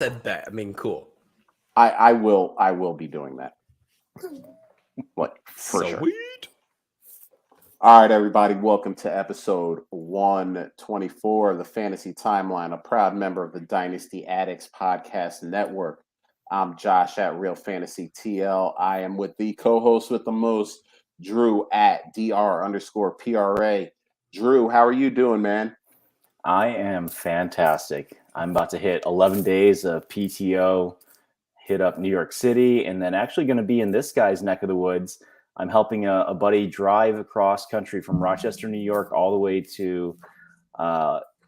Said bet. I mean, cool. I will be doing that. Like for sure. Sweet. All right, everybody, welcome to episode 124 of the Fantasy Timeline, a proud member of the Dynasty Addicts Podcast Network. I'm Josh at Real Fantasy TL. I am with the co-host with the most, Drew at DR_PRA. Drew, how are you doing, man? I am fantastic. I'm about to hit 11 days of PTO, hit up New York City, and then actually going to be in this guy's neck of the woods. I'm helping a buddy drive across country from Rochester, New York, all the way to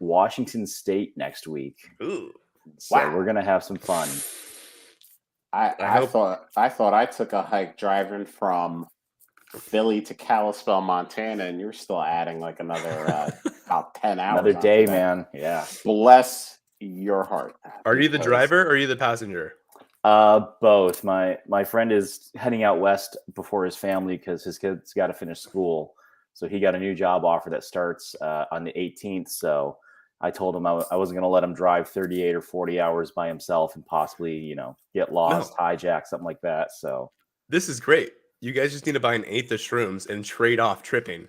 Washington State next week. Ooh. So Wow. we're going to have some fun. I thought I took a hike driving from Philly to Kalispell, Montana, and you're still adding like another about 10 hours. Another onto day, that. man. Yeah. Bless your heart. Are you the because- driver or are you the passenger? Both. My friend is heading out west before his family because his kid's got to finish school. So he got a new job offer that starts on the 18th. So I told him I wasn't going to let him drive 38 or 40 hours by himself and possibly, get lost, hijack, something like that. So This is great. You guys just need to buy an eighth of shrooms and trade off tripping.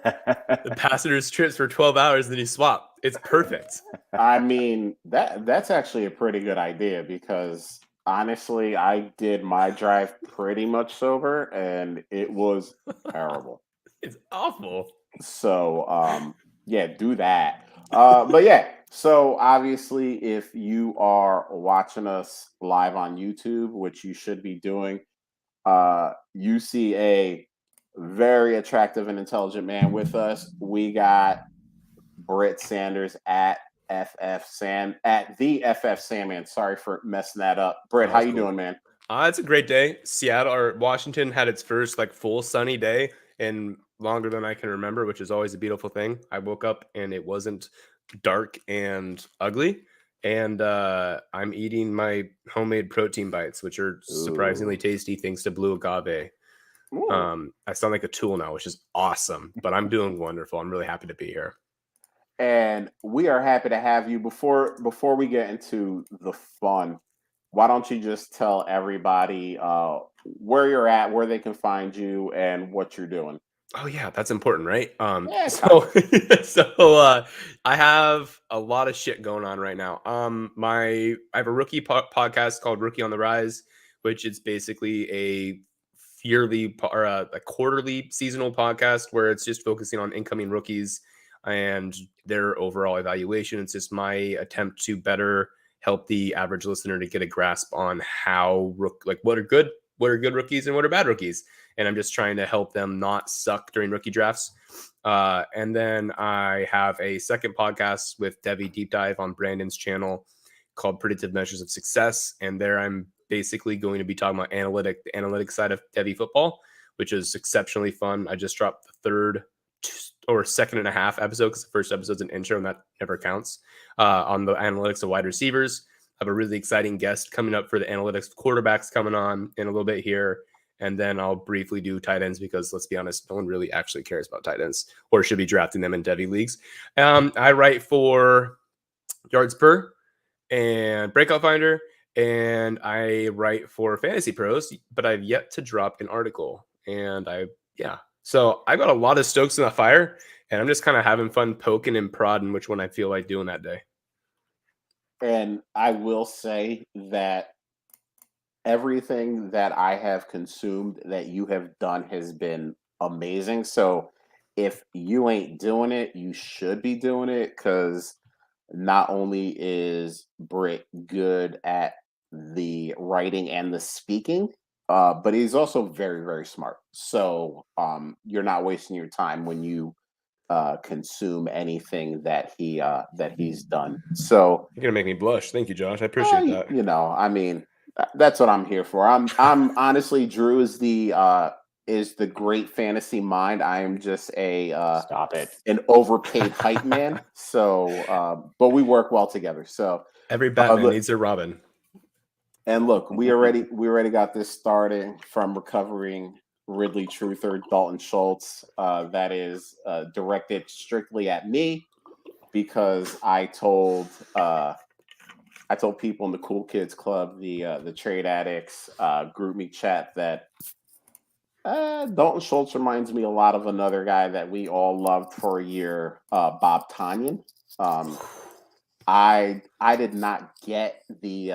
The passenger's trips for 12 hours, then you swap. It's perfect. I mean, that's actually a pretty good idea because honestly, I did my drive pretty much sober and it was terrible. It's awful. So yeah, do that. But yeah, so obviously if you are watching us live on YouTube, which you should be doing, you see a very attractive and intelligent man with us. We got Britt Sanders at the FF Sandman. Sorry for messing that up. Britt, how you doing, man? It's a great day. Seattle or Washington had its first full sunny day and longer than I can remember, which is always a beautiful thing. I woke up and it wasn't dark and ugly. And I'm eating my homemade protein bites, which are surprisingly tasty thanks to Blue Agave. I sound like a tool now, which is awesome, but I'm doing wonderful. I'm really happy to be here. And we are happy to have you. Before we get into the fun, why don't you just tell everybody where you're at, where they can find you, and what you're doing? Oh yeah, that's important, right? Yeah, so I have a lot of shit going on right now. I have a rookie podcast called Rookie on the Rise, which is basically a yearly or a quarterly seasonal podcast where it's just focusing on incoming rookies and their overall evaluation. It's just my attempt to better help the average listener to get a grasp on how what are good rookies and what are bad rookies. And I'm just trying to help them not suck during rookie drafts. And then I have a second podcast with Devi Deep Dive on Brandon's channel called Predictive Measures of Success. And there I'm basically going to be talking about the analytics side of Devi football, which is exceptionally fun. I just dropped the third or second and a half episode because the first episode's an intro and that never counts on the analytics of wide receivers. I have a really exciting guest coming up for the analytics of quarterbacks coming on in a little bit here. And then I'll briefly do tight ends because let's be honest, no one really actually cares about tight ends or should be drafting them in Devi leagues. I write for Yards Per and Breakout Finder, and I write for Fantasy Pros, but I've yet to drop an article. And so I've got a lot of stokes in the fire, and I'm just kind of having fun poking and prodding which one I feel like doing that day. And I will say that everything that I have consumed that you have done has been amazing. So if you ain't doing it, you should be doing it because not only is Britt good at the writing and the speaking, but he's also very, very smart. So you're not wasting your time when you consume anything that he's done. So You're gonna make me blush. Thank you, Josh. I appreciate that. I mean, that's what I'm here for. I'm honestly, Drew is the great fantasy mind. I am just stop it. an overpaid hype man. So, but we work well together. So every Batman needs a Robin. And look, we already got this started from recovering Ridley Truther, Dalton Schultz. That is directed strictly at me because I told I told people in the Cool Kids Club, the Trade Addicts group me chat that Dalton Schultz reminds me a lot of another guy that we all loved for a year, Bob Tonyan. I did not get the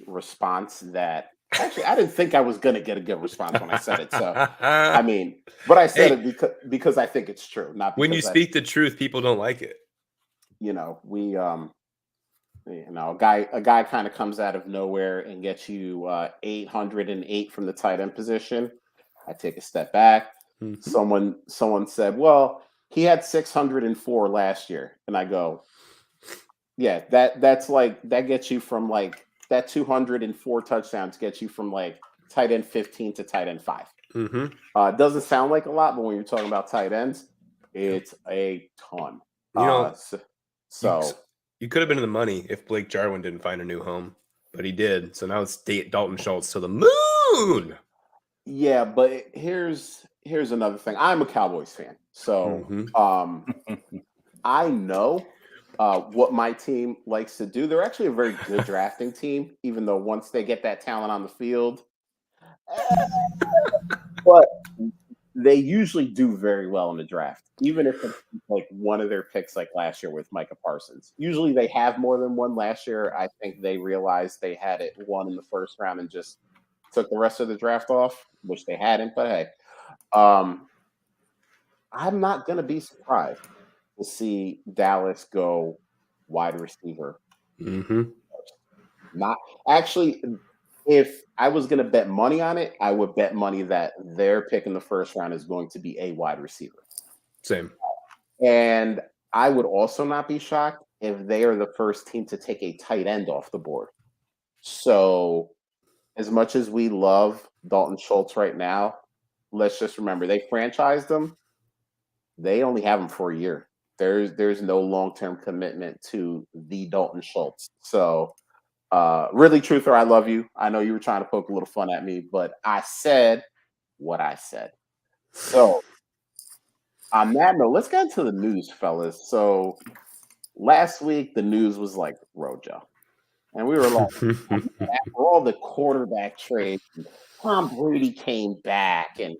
response that actually I didn't think I was gonna get a good response when I said it. So I mean, but I said Hey, it because I think it's true, not when you because speak the truth, people don't like it. we a guy kind of comes out of nowhere and gets you 808 from the tight end position. I take a step back. Mhm. Someone said, well, he had 604 last year, and I go, yeah, that's like that gets you from like that 204 touchdowns gets you from like tight end 15 to tight end 5. Mhm. It doesn't sound like a lot, but when you're talking about tight ends, it's a ton. You know, So you could have been in the money if Blake Jarwin didn't find a new home, but he did. So now it's Dalton Schultz to the moon. yeah, but here's another thing. I'm a Cowboys fan, so Mhm. I know what my team likes to do. They're actually a very good drafting team, even though once they get that talent on the field, but they usually do very well in the draft, even if it's like one of their picks, like last year with Micah Parsons. Usually they have more than one. Last year, I think they realized they had it one in the first round and just took the rest of the draft off, which they hadn't. But hey, I'm not going to be surprised to see Dallas go wide receiver. Mhm. Not actually, if I was going to bet money on it, I would bet money that their pick in the first round is going to be a wide receiver. Same. And I would also not be shocked if they are the first team to take a tight end off the board. So, as much as we love Dalton Schultz right now, let's just remember they franchised him. They only have him for a year. There's no long-term commitment to the Dalton Schultz. So, really, truther, I love you. I know you were trying to poke a little fun at me, but I said what I said. So, on that note, let's get into the news, fellas. So, last week the news was like Rojo, and we were like, after all the quarterback trades, Tom Brady came back, and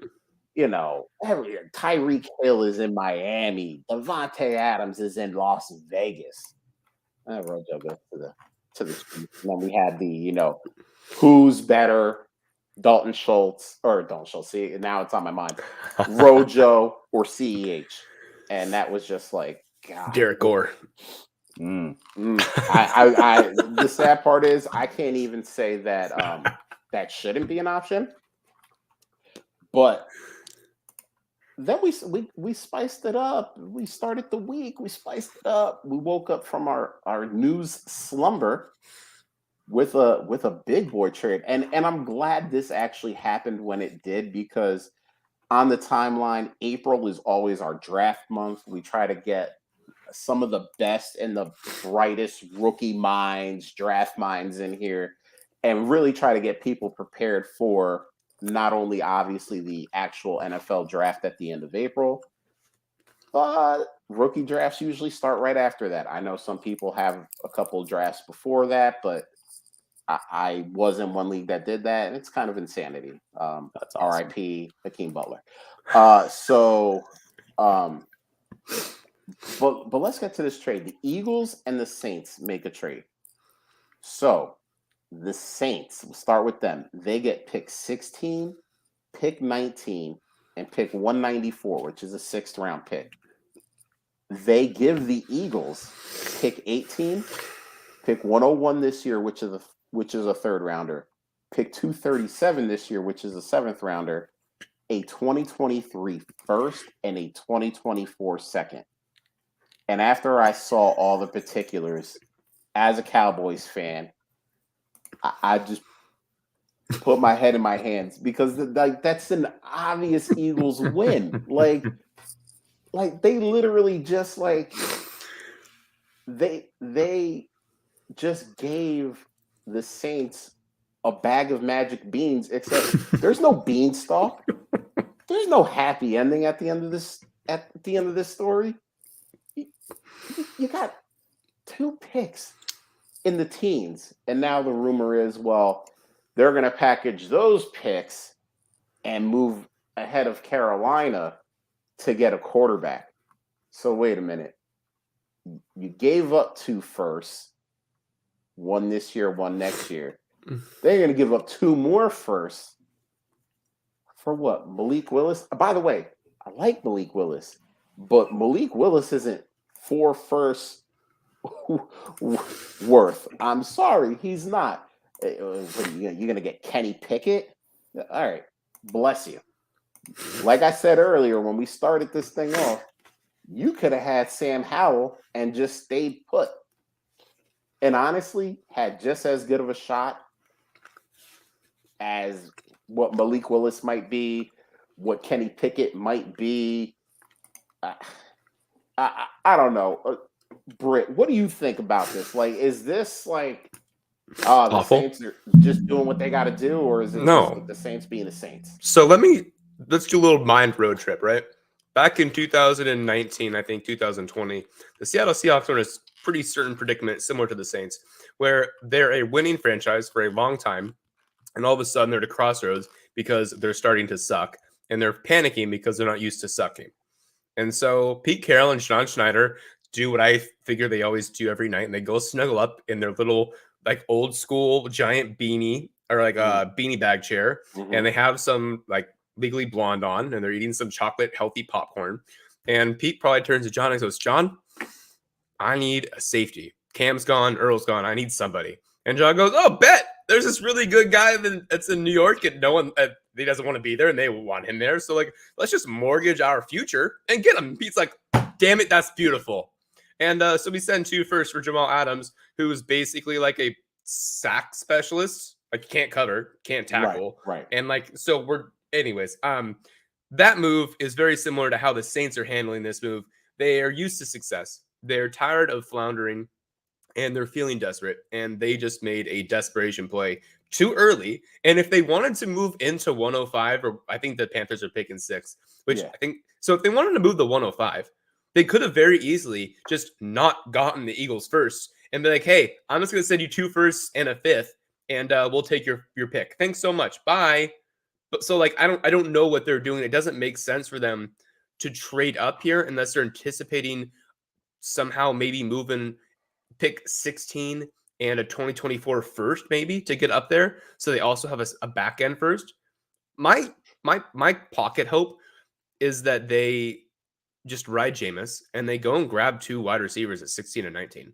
Tyreek Hill is in Miami, Devontae Adams is in Las Vegas. Rojo goes to the street. And then we had the who's better, Dalton Schultz. See, now it's on my mind, Rojo or CEH, and that was just like God. Derek Gore. The sad part is I can't even say that that shouldn't be an option, but then we spiced it up. We started the week. We spiced it up. We woke up from our news slumber with a big boy trade, and I'm glad this actually happened when it did, because on the timeline, April is always our draft month. We try to get some of the best and the brightest rookie minds, draft minds in here, and really try to get people prepared for not only obviously the actual NFL draft at the end of April, but rookie drafts usually start right after that. I know some people have a couple of drafts before that, but I was in one league that did that, and it's kind of insanity. That's awesome. RIP Hakeem Butler. But let's get to this trade. The Eagles and the Saints make a trade. So the Saints, we'll start with them. They get pick 16, pick 19, and pick 194, which is a 6th round pick. They give the Eagles pick 18, pick 101 this year, which is a 3rd rounder, pick 237 this year, which is a 7th rounder, a 2023 first, and a 2024 second. And after I saw all the particulars, as a Cowboys fan, I just put my head in my hands, because that's an obvious Eagles win. Like they literally just they just gave the Saints a bag of magic beans, except there's no beanstalk. There's no happy ending at the end of this story. You got 2 picks in the teens. And now the rumor is, well, they're going to package those picks and move ahead of Carolina to get a quarterback. So wait a minute. You gave up 2 firsts, one this year, one next year. They're going to give up 2 more firsts for what? Malik Willis? By the way, I like Malik Willis, but Malik Willis isn't 4 firsts worth. I'm sorry, he's not. You're going to get Kenny Pickett? All right, bless you. Like I said earlier, when we started this thing off, you could have had Sam Howell and just stayed put. And honestly, had just as good of a shot as what Malik Willis might be, what Kenny Pickett might be. I don't know. Britt, what do you think about this? Like, is this like the Awful. Saints are just doing what they got to do, or is it No. just like the Saints being the Saints? So let's do a little mind road trip, right? Back in 2019, I think 2020, the Seattle Seahawks were in a pretty certain predicament, similar to the Saints, where they're a winning franchise for a long time, and all of a sudden they're at a crossroads because they're starting to suck, and they're panicking because they're not used to sucking. And so Pete Carroll and Sean Schneider do what I figure they always do every night, and they go snuggle up in their little like old school giant beanie or like a beanie bag chair, and they have some like Legally Blonde on, and they're eating some chocolate healthy popcorn. And Pete probably turns to John and goes, "John, I need a safety. Cam's gone, Earl's gone. I need somebody." And John goes, "Oh, bet there's this really good guy that's in New York, and no one he doesn't want to be there, and they want him there. So like, let's just mortgage our future and get him." Pete's like, "Damn it, that's beautiful." And so we send 2 firsts for Jamal Adams, who's basically like a sack specialist, like can't cover, can't tackle, Right. and like so anyways, that move is very similar to how the Saints are handling this move. They are used to success. They're tired of floundering, and they're feeling desperate, and they just made a desperation play too early. And if they wanted to move into 105, or I think the Panthers are picking 6, which I think so. If they wanted to move the 105, they could have very easily just not gotten the Eagles first and be like, "Hey, I'm just going to send you 2 firsts and a 5th, and we'll take your pick. Thanks so much. Bye." But so like I don't know what they're doing. It doesn't make sense for them to trade up here unless they're anticipating somehow maybe moving pick 16 and a 2024 first maybe to get up there. So they also have a back end first. My pocket hope is that they just ride Jameis and they go and grab 2 wide receivers at 16 and 19.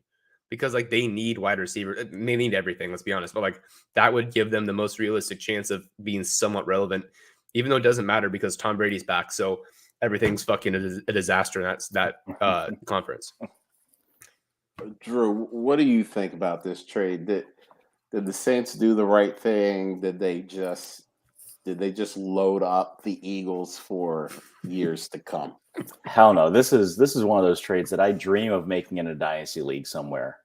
Because like they need wide receiver, they need everything, let's be honest. But like that would give them the most realistic chance of being somewhat relevant, even though it doesn't matter because Tom Brady's back. So everything's fucking a disaster. And that's that conference. Drew, what do you think about this trade? Did the Saints do the right thing? Did they just load up the Eagles for years to come? Hell no. This is one of those trades that I dream of making in a dynasty league somewhere.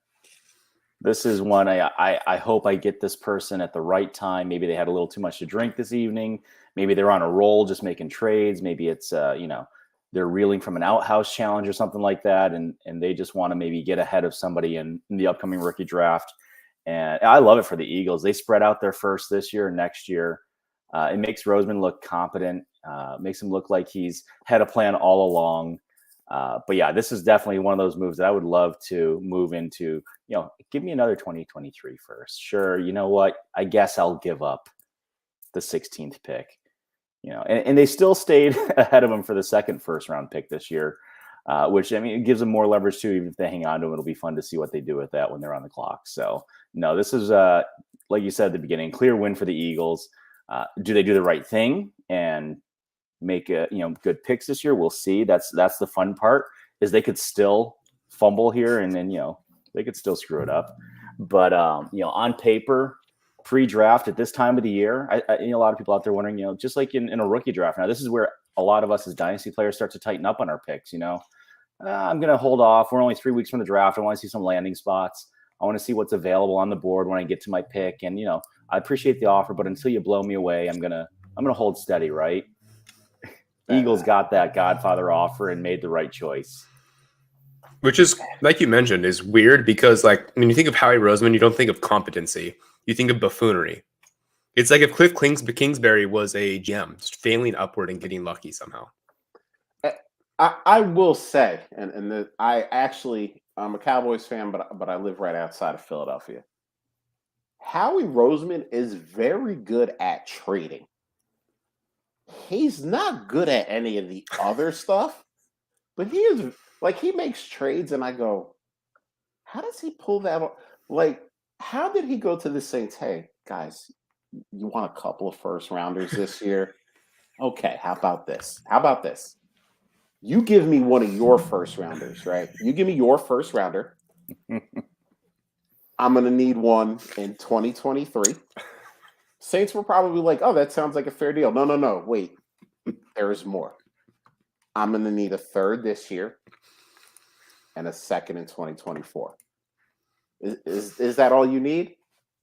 This is one I hope I get this person at the right time. Maybe they had a little too much to drink this evening. Maybe they're on a roll just making trades. Maybe it's they're reeling from an outhouse challenge or something like that, and they just want to maybe get ahead of somebody in the upcoming rookie draft. And I love it for the Eagles. They spread out their first this year and next year. It makes Roseman look competent, makes him look like he's had a plan all along. But yeah, this is definitely one of those moves that I would love to move into. Give me another 2023 first. Sure, you know what? I guess I'll give up the 16th pick. And they still stayed ahead of him for the second first-round pick this year, which, I mean, it gives them more leverage too. Even if they hang on to him, it'll be fun to see what they do with that when they're on the clock. So, no, this is, like you said at the beginning, clear win for the Eagles. Do they do the right thing and make good picks this year? We'll see. That's the fun part, is they could still fumble here and then they could still screw it up. But on paper, pre-draft at this time of the year, I a lot of people out there wondering, just like in a rookie draft. Now, this is where a lot of us as dynasty players start to tighten up on our picks. I'm going to hold off. We're only 3 weeks from the draft. I want to see some landing spots. I want to see what's available on the board when I get to my pick. And I appreciate the offer, but until you blow me away, I'm gonna hold steady, right? Eagles got that Godfather offer and made the right choice. Which is, like you mentioned, is weird because, like, when you think of Howie Roseman, you don't think of competency. You think of buffoonery. It's like if Cliff Kingsbury was a GM, just failing upward and getting lucky somehow. I will say, I'm a Cowboys fan, but I live right outside of Philadelphia. Howie Roseman is very good at trading. He's not good at any of the other stuff, but he is like he makes trades, and I go, how does he pull that off? Like, how did he go to the Saints? Hey, guys, you want a couple of first rounders this year? Okay, how about this? How about this? You give me one of your first rounders, right? You give me your first rounder. I'm going to need one in 2023. Saints were probably like, oh, that sounds like a fair deal. No. Wait, there is more. I'm going to need a third this year and a second in 2024. Is that all you need?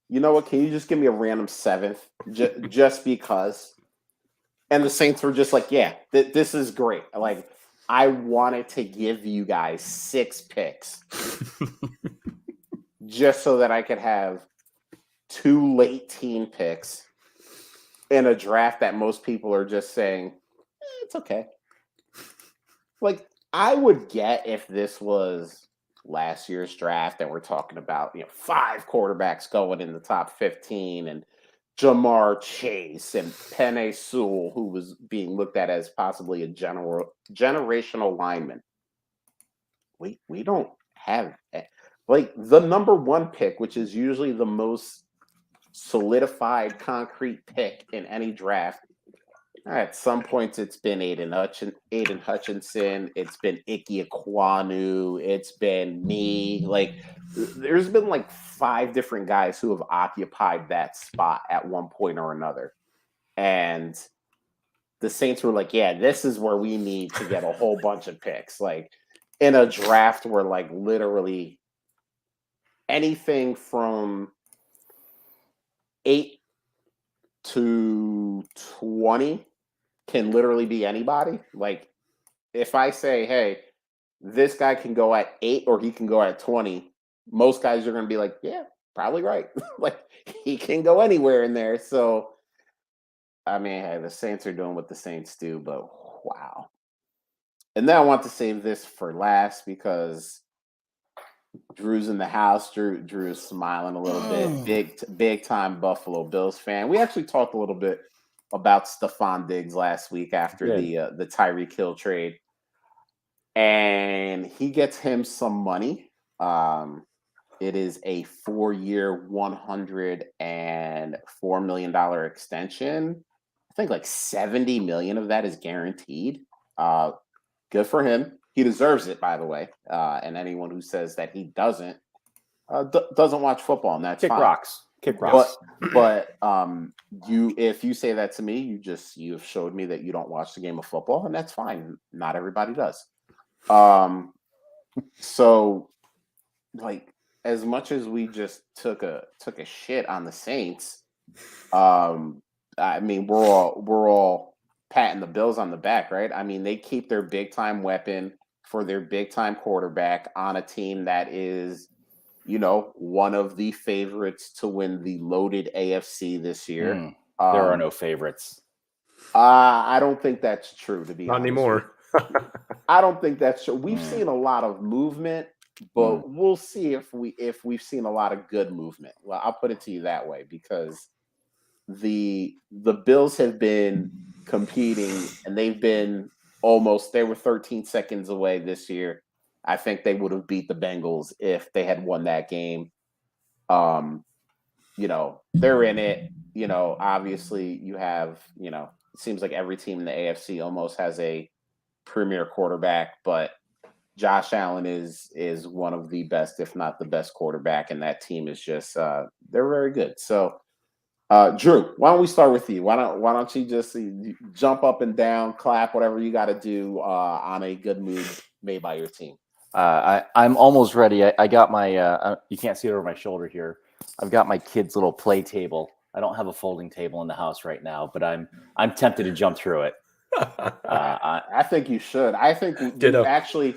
You know what? Can you just give me a random seventh just because? And the Saints were just like, yeah, this is great. Like, I wanted to give you guys 6 picks just so that I could have 2 late teen picks in a draft that most people are just saying, it's okay. Like, I would get if this was last year's draft and we're talking about, 5 quarterbacks going in the top 15 and Jamar Chase and Penei Sewell, who was being looked at as possibly a generational lineman. We don't have like the number 1 pick, which is usually the most solidified concrete pick in any draft. At some points, it's been Aiden Hutchinson. It's been Ike Ekwonu. It's been me. Like, there's been like 5 different guys who have occupied that spot at one point or another. And the Saints were like, yeah, this is where we need to get a whole bunch of picks. Like, in a draft where, like, literally anything from 8 to 20 can literally be anybody. Like, if I say, hey, this guy can go at 8 or he can go at 20, most guys are going to be like, yeah, probably right. Like, he can go anywhere in there. So, I mean, hey, the Saints are doing what the Saints do, but wow. And then I want to save this for last because Drew's in the house. Drew's smiling a little bit. Big time Buffalo Bills fan. We actually talked a little bit about Stephon Diggs last week after the Tyreek Hill trade, and he gets him some money. It is a 4-year, $104 million extension. I think like $70 million of that is guaranteed. Good for him. He deserves it, by the way. And anyone who says that he doesn't watch football, and that's Kick fine. rocks. But if you say that to me, you have showed me that you don't watch the game of football, and that's fine. Not everybody does. So, like, as much as we just took a shit on the Saints, I mean, we're all patting the Bills on the back, right? I mean, they keep their big time weapon for their big time quarterback on a team that is, one of the favorites to win the loaded AFC this year. There are no favorites. I don't think that's true, to be Not honest. anymore. I don't think that's true. We've seen a lot of movement, but we'll see if we've seen a lot of good movement. Well, I'll put it to you that way, because the Bills have been competing, and they were 13 seconds away this year. I think they would have beat the Bengals if they had won that game. They're in it. Obviously you have, it seems like every team in the AFC almost has a premier quarterback, but Josh Allen is one of the best, if not the best quarterback, and that team is just they're very good. So Drew, why don't we start with you? Why don't you just jump up and down, clap, whatever you got to do on a good move made by your team? I'm almost ready. I got my you can't see it over my shoulder here. I've got my kid's little play table. I don't have a folding table in the house right now, but I'm tempted to jump through it. I think you should. I think we Ditto. actually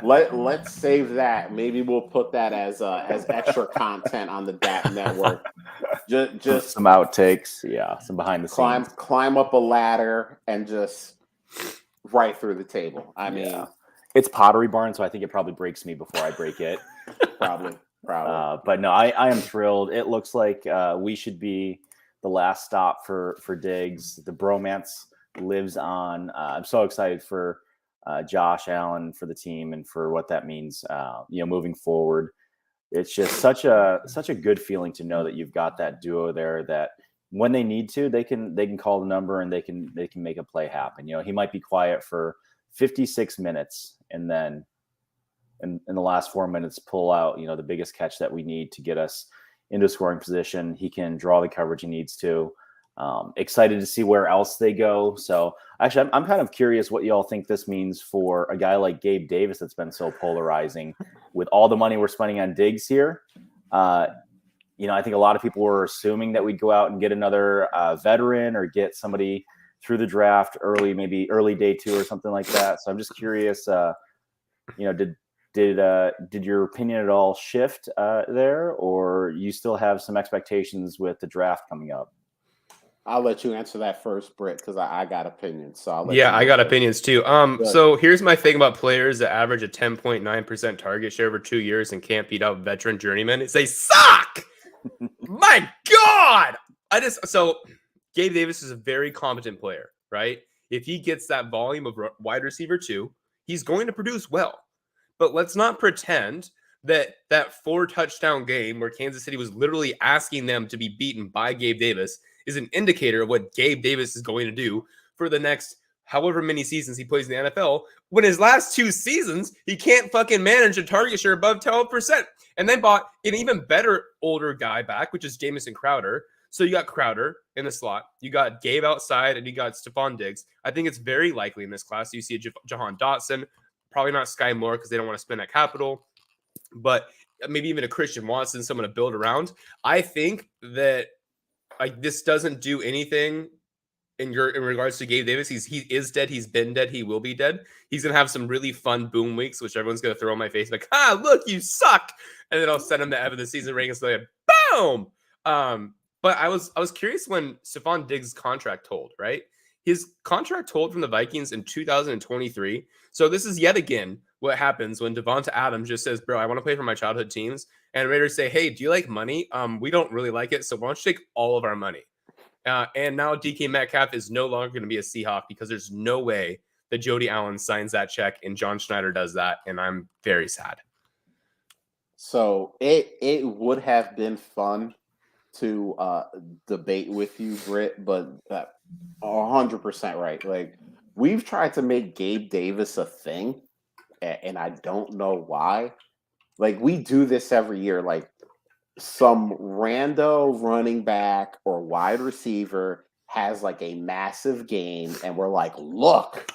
let's save that. Maybe we'll put that as extra content on the DAP network. Just some outtakes, some behind the scenes. Climb up a ladder and just right through the table. I mean, it's Pottery Barn, so I think it probably breaks me before I break it. probably. But no, I am thrilled. It looks like we should be the last stop for Diggs. The bromance lives on. I'm so excited for Josh Allen, for the team, and for what that means. Moving forward, it's just such a good feeling to know that you've got that duo there. That when they need to, they can call the number and they can make a play happen. He might be quiet for 56 minutes, and then in the last 4 minutes pull out the biggest catch that we need to get us into scoring position. He can draw the coverage he needs to. Excited to see where else they go. So actually, I'm kind of curious what y'all think this means for a guy like Gabe Davis that's been so polarizing with all the money we're spending on Diggs here. I think a lot of people were assuming that we'd go out and get another veteran or get somebody through the draft early, maybe early day 2 or something like that. So I'm just curious, did your opinion at all shift there, or you still have some expectations with the draft coming up? I'll let you answer that first, Britt, because I got opinions. So I got opinions too. So here's my thing about players that average a 10.9% target share over 2 years and can't beat out veteran journeymen. Is they suck. My God. So Gabe Davis is a very competent player, right? If he gets that volume of wide receiver 2, he's going to produce well. But let's not pretend that 4 touchdown game where Kansas City was literally asking them to be beaten by Gabe Davis is an indicator of what Gabe Davis is going to do for the next however many seasons he plays in the NFL. When his last 2 seasons, he can't fucking manage a target share above 12%. And then bought an even better older guy back, which is Jamison Crowder. So you got Crowder in the slot, you got Gabe outside, and you got Stephon Diggs. I think it's very likely in this class you see a Jahan Dotson, probably not Sky Moore because they don't want to spend that capital, but maybe even a Christian Watson, someone to build around. I think that this doesn't do anything in regards to Gabe Davis. He is dead. He's been dead. He will be dead. He's gonna have some really fun boom weeks, which everyone's gonna throw in my face like, look, you suck, and then I'll send him the end of the season ring and say, boom. But I was curious when Stephon Diggs' contract told, right? His contract told from the Vikings in 2023. So this is yet again what happens when Devonta Adams just says, bro, I want to play for my childhood teams. And Raiders say, hey, do you like money? We don't really like it. So why don't you take all of our money? And now DK Metcalf is no longer going to be a Seahawk because there's no way that Jody Allen signs that check and John Schneider does that. And I'm very sad. So it would have been fun to debate with you, Britt, but 100% right. Like, we've tried to make Gabe Davis a thing, and I don't know why. Like, we do this every year. Like, some rando running back or wide receiver has like a massive game, and we're like, look,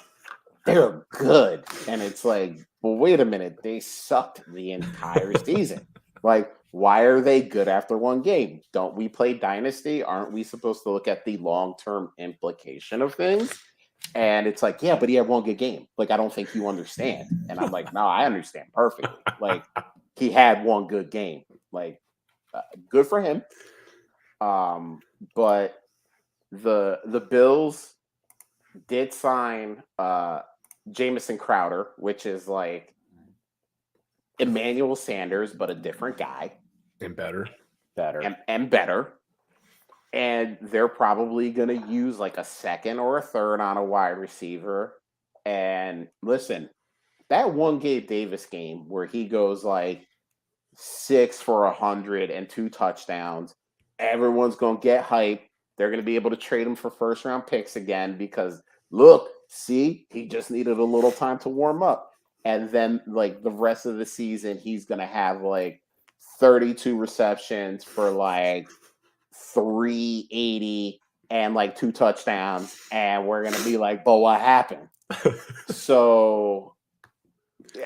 they're good. And it's like, well, wait a minute, they sucked the entire season. Like, why are they good after one game? Don't we play Dynasty? Aren't we supposed to look at the long-term implication of things? And it's like, yeah, but he had one good game. Like, I don't think you understand. And I'm like, no, I understand perfectly. Like, he had one good game. Like, good for him. But the Bills did sign Jamison Crowder, which is like Emmanuel Sanders, but a different guy. And better. And better. And they're probably going to use like a second or a third on a wide receiver. And listen, that one Gabe Davis game where he goes like 6 for 100 and 2 touchdowns, everyone's going to get hype. They're going to be able to trade him for first round picks again because look, see, he just needed a little time to warm up. And then like the rest of the season, he's going to have like 32 receptions for like 380 and like 2 touchdowns. And we're going to be like, but what happened? So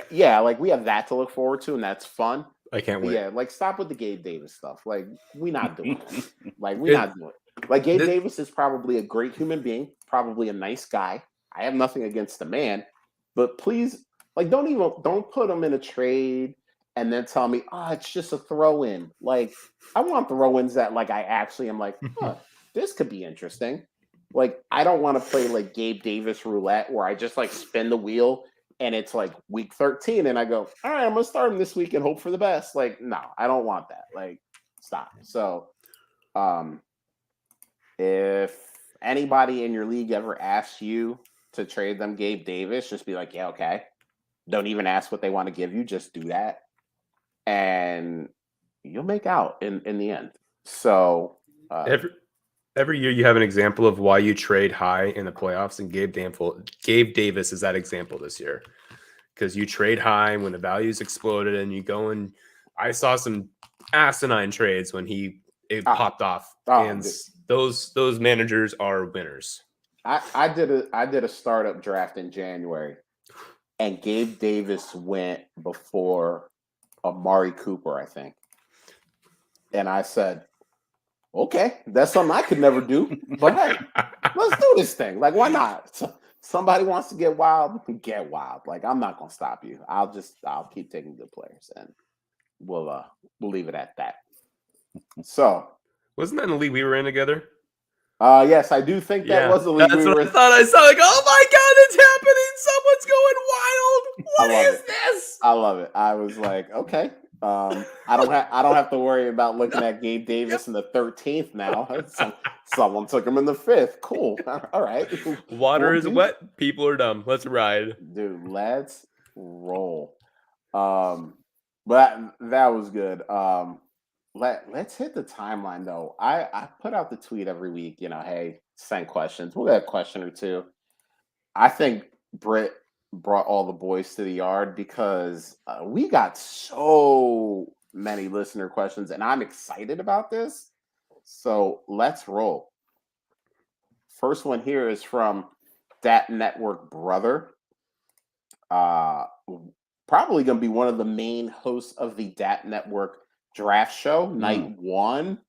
yeah, like we have that to look forward to, and that's fun. I can't wait. Yeah, like stop with the Gabe Davis stuff. Like we're not doing it. Like we're not doing it. Like Gabe Davis is probably a great human being, probably a nice guy. I have nothing against the man, but please, like, don't put him in a trade and then tell me, oh, it's just a throw in. Like, I want throw ins that like I actually am like, huh, this could be interesting. Like, I don't want to play like Gabe Davis roulette where I just like spin the wheel and it's like week 13 and I go, all right, I'm gonna start him this week and hope for the best. Like, no, I don't want that. Like, stop. So if anybody in your league ever asks you to trade them Gabe Davis, just be like, yeah, okay. Don't even ask what they want to give you, just do that. And you'll make out in the end. So every year you have an example of why you trade high in the playoffs, and Gabe Davis is that example this year. Because you trade high when the values exploded, and you go and I saw some asinine trades when it popped off, and those managers are winners. I did a startup draft in January, and Gabe Davis went before Amari Cooper, I think, and I said, okay, that's something I could never do, but hey, let's do this thing. Like, why not? Somebody wants to get wild, get wild. Like, I'm not gonna stop you. I'll keep taking good players, and we'll leave it at that. So, wasn't that in the league we were in together? Yes, I do think that was the league we were in. I thought I saw. Like, oh my god, it's happening! Someone's going wild. What is this? I love it. I was like, okay. I don't have to worry about looking at Gabe Davis in the 13th now. Someone took him in the 5th. Cool. All right. Water is wet. People are dumb. Let's ride, dude. Let's roll. But that was good. Let's hit the timeline though. I put out the tweet every week. You know, hey, send questions. We'll get a question or two. I think Britt brought all the boys to the yard because we got so many listener questions and I'm excited about this. So let's roll. First one here is from Dat Network Brother. Probably going to be one of the main hosts of the Dat Network draft show, night 1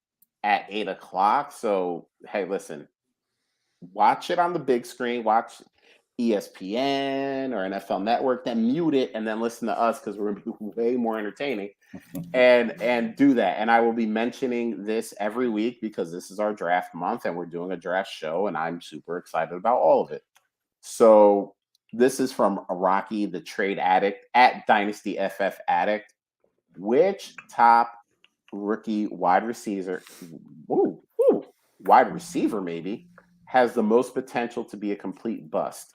at 8:00. So, hey, listen, watch it on the big screen, watch ESPN or NFL Network, then mute it and then listen to us because we're going to be way more entertaining and do that. And I will be mentioning this every week because this is our draft month and we're doing a draft show and I'm super excited about all of it. So this is from Rocky, the trade addict at Dynasty FF Addict. Which top rookie wide receiver maybe has the most potential to be a complete bust?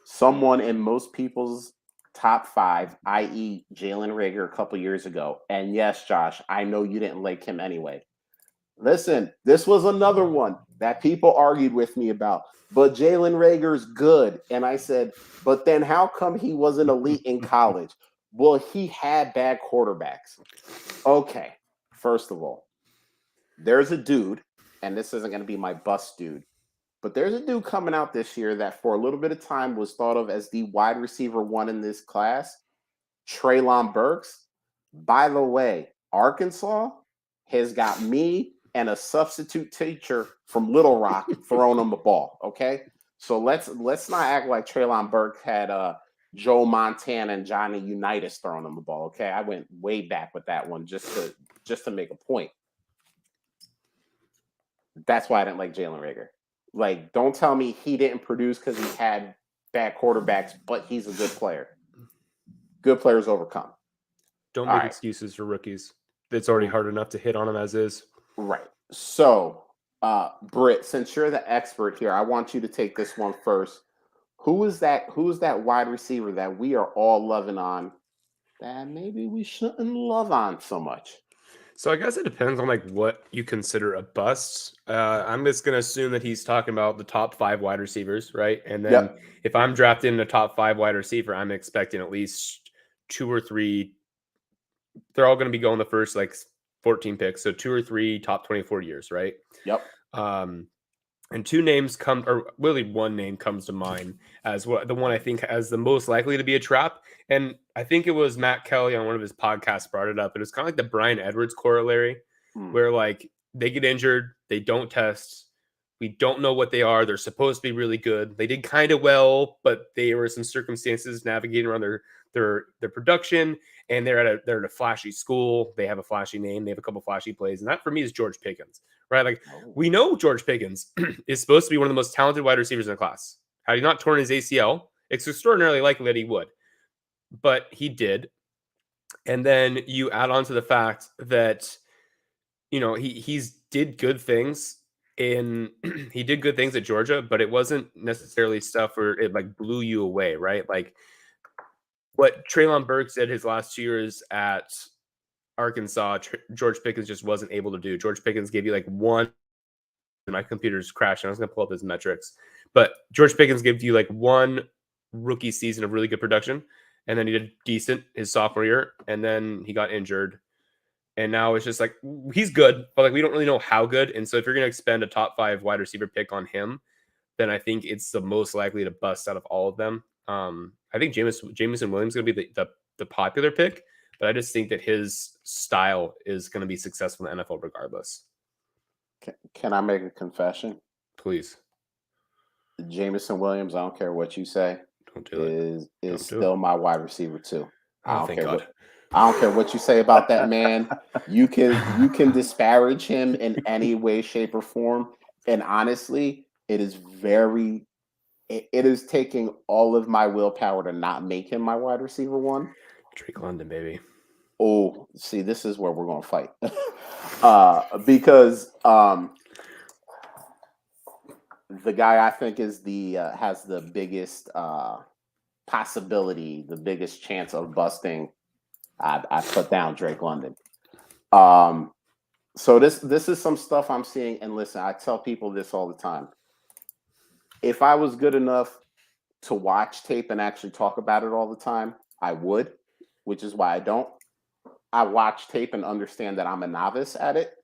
Someone in most people's top 5, i.e. Jalen Reagor a couple years ago. And yes, Josh, I know you didn't like him anyway. Listen, this was another one that people argued with me about. But Jalen Reagor's good. And I said, but then how come he wasn't elite in college? Well, he had bad quarterbacks. Okay, first of all, there's a dude, and this isn't going to be my bust dude, but there's a dude coming out this year that for a little bit of time was thought of as the wide receiver 1 in this class, Treylon Burks. By the way, Arkansas has got me and a substitute teacher from Little Rock throwing him the ball, okay? So let's not act like Treylon Burks had Joe Montana and Johnny Unitas throwing him the ball, okay? I went way back with that one just to make a point. That's why I didn't like Jalen Reagor. Like, don't tell me he didn't produce because he had bad quarterbacks, but he's a good player. Good players overcome. Don't make excuses for rookies. It's already hard enough to hit on them as is. Right. So, Britt, since you're the expert here, I want you to take this one first. Who is that wide receiver that we are all loving on that maybe we shouldn't love on so much? So I guess it depends on like what you consider a bust. I'm just going to assume that he's talking about the top 5 wide receivers, right? And then if I'm drafting a top 5 wide receiver, I'm expecting at least 2 or 3. They're all going to be going the first like 14 picks. So 2 or 3 top 24 years, right? Yep. And 2 names or really 1 name comes to mind as the one I think has the most likely to be a trap. And I think it was Matt Kelly on one of his podcasts brought it up. It was kind of like the Bryan Edwards corollary, where like they get injured, they don't test. We don't know what they are. They're supposed to be really good. They did kind of well, but there were some circumstances navigating around their production, and they're at a flashy school. They have a flashy name. They have a couple flashy plays, and that for me is George Pickens, right? Like we know George Pickens is supposed to be one of the most talented wide receivers in the class. Had he not torn his ACL, it's extraordinarily likely that he would, but he did. And then you add on to the fact that he's did good things he did good things at Georgia, but it wasn't necessarily stuff where it like blew you away, right? Like what Treylon Burks did his last 2 years at Arkansas, George Pickens just wasn't able to do. George Pickens gave you like one. My computer's crashing. I was going to pull up his metrics, but George Pickens gave you like one rookie season of really good production, and then he did decent his sophomore year, and then he got injured. And now it's just like, he's good, but like we don't really know how good. And so if you're going to expend a top 5 wide receiver pick on him, then I think it's the most likely to bust out of all of them. I think Jameson Williams is going to be the popular pick, but I just think that his style is going to be successful in the NFL regardless. Can I make a confession? Please. Jameson Williams, I don't care what you say, Don't do it. Is still my wide receiver too. Oh, thank God. I don't care what you say about that man. You can disparage him in any way, shape, or form. And honestly, it is taking all of my willpower to not make him my wide receiver 1. Drake London, baby. Oh, see, this is where we're gonna fight. Because the guy I think is has the biggest possibility, the biggest chance of busting. I put down Drake London. So this is some stuff I'm seeing. And listen, I tell people this all the time. If I was good enough to watch tape and actually talk about it all the time, I would, which is why I don't. I watch tape and understand that I'm a novice at it.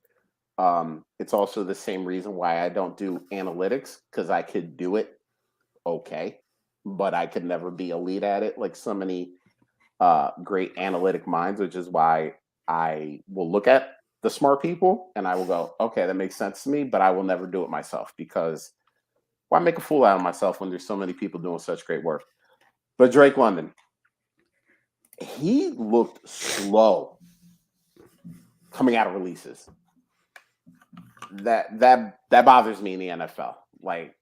It's also the same reason why I don't do analytics, because I could do it okay, but I could never be elite at it like so many great analytic minds, which is why I will look at the smart people and I will go, okay, that makes sense to me, but I will never do it myself, because why make a fool out of myself when there's so many people doing such great work? But Drake London, he looked slow coming out of releases. That bothers me in the NFL. Like,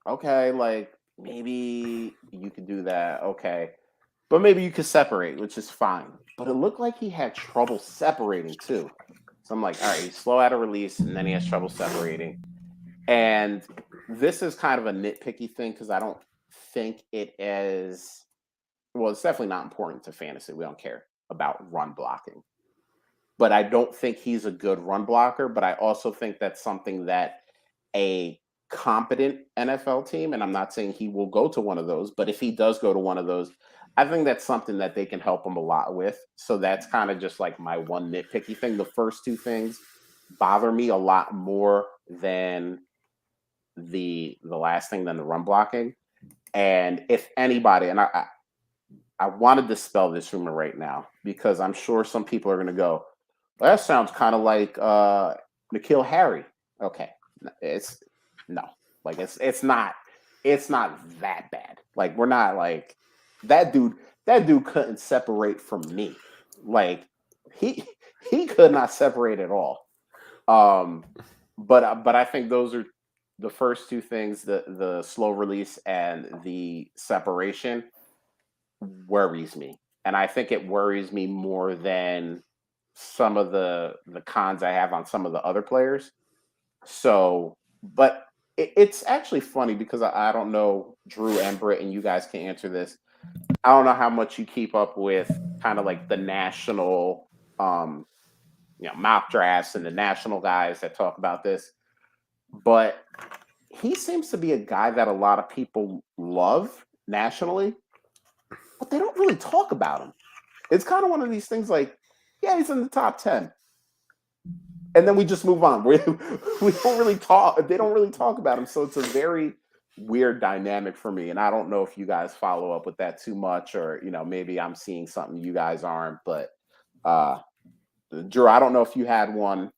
okay, like maybe you could do that, okay. But maybe you could separate, which is fine. But it looked like he had trouble separating too. So I'm like, all right, he's slow out of release, and then he has trouble separating. And this is kind of a nitpicky thing, because I don't think it is. Well, it's definitely not important to fantasy. We don't care about run blocking. But I don't think he's a good run blocker. But I also think that's something that a competent NFL team, and I'm not saying he will go to one of those, but if he does go to one of those, I think that's something that they can help him a lot with. So that's kind of just like my one nitpicky thing. The first 2 things bother me a lot more than the last thing, than the run blocking. And if anybody, and I want to dispel this rumor right now, because I'm sure some people are going to go, well, that sounds kind of like N'Keal Harry. Okay, it's not that bad. Like, we're not like that dude couldn't separate from me. Like he could not separate at all. But I think those are the first 2 things, the slow release and the separation, worries me. And I think it worries me more than some of the cons I have on some of the other players. So, but it's actually funny, because I don't know, Drew and Britt, and you guys can answer this. I don't know how much you keep up with kind of like the national, mock drafts and the national guys that talk about this, but he seems to be a guy that a lot of people love nationally, but they don't really talk about him. It's kind of one of these things like, yeah, he's in the top 10. And then we just move on. We don't really talk. They don't really talk about him. So it's a very weird dynamic for me. And I don't know if you guys follow up with that too much, or, maybe I'm seeing something you guys aren't. But Drew, I don't know if you had one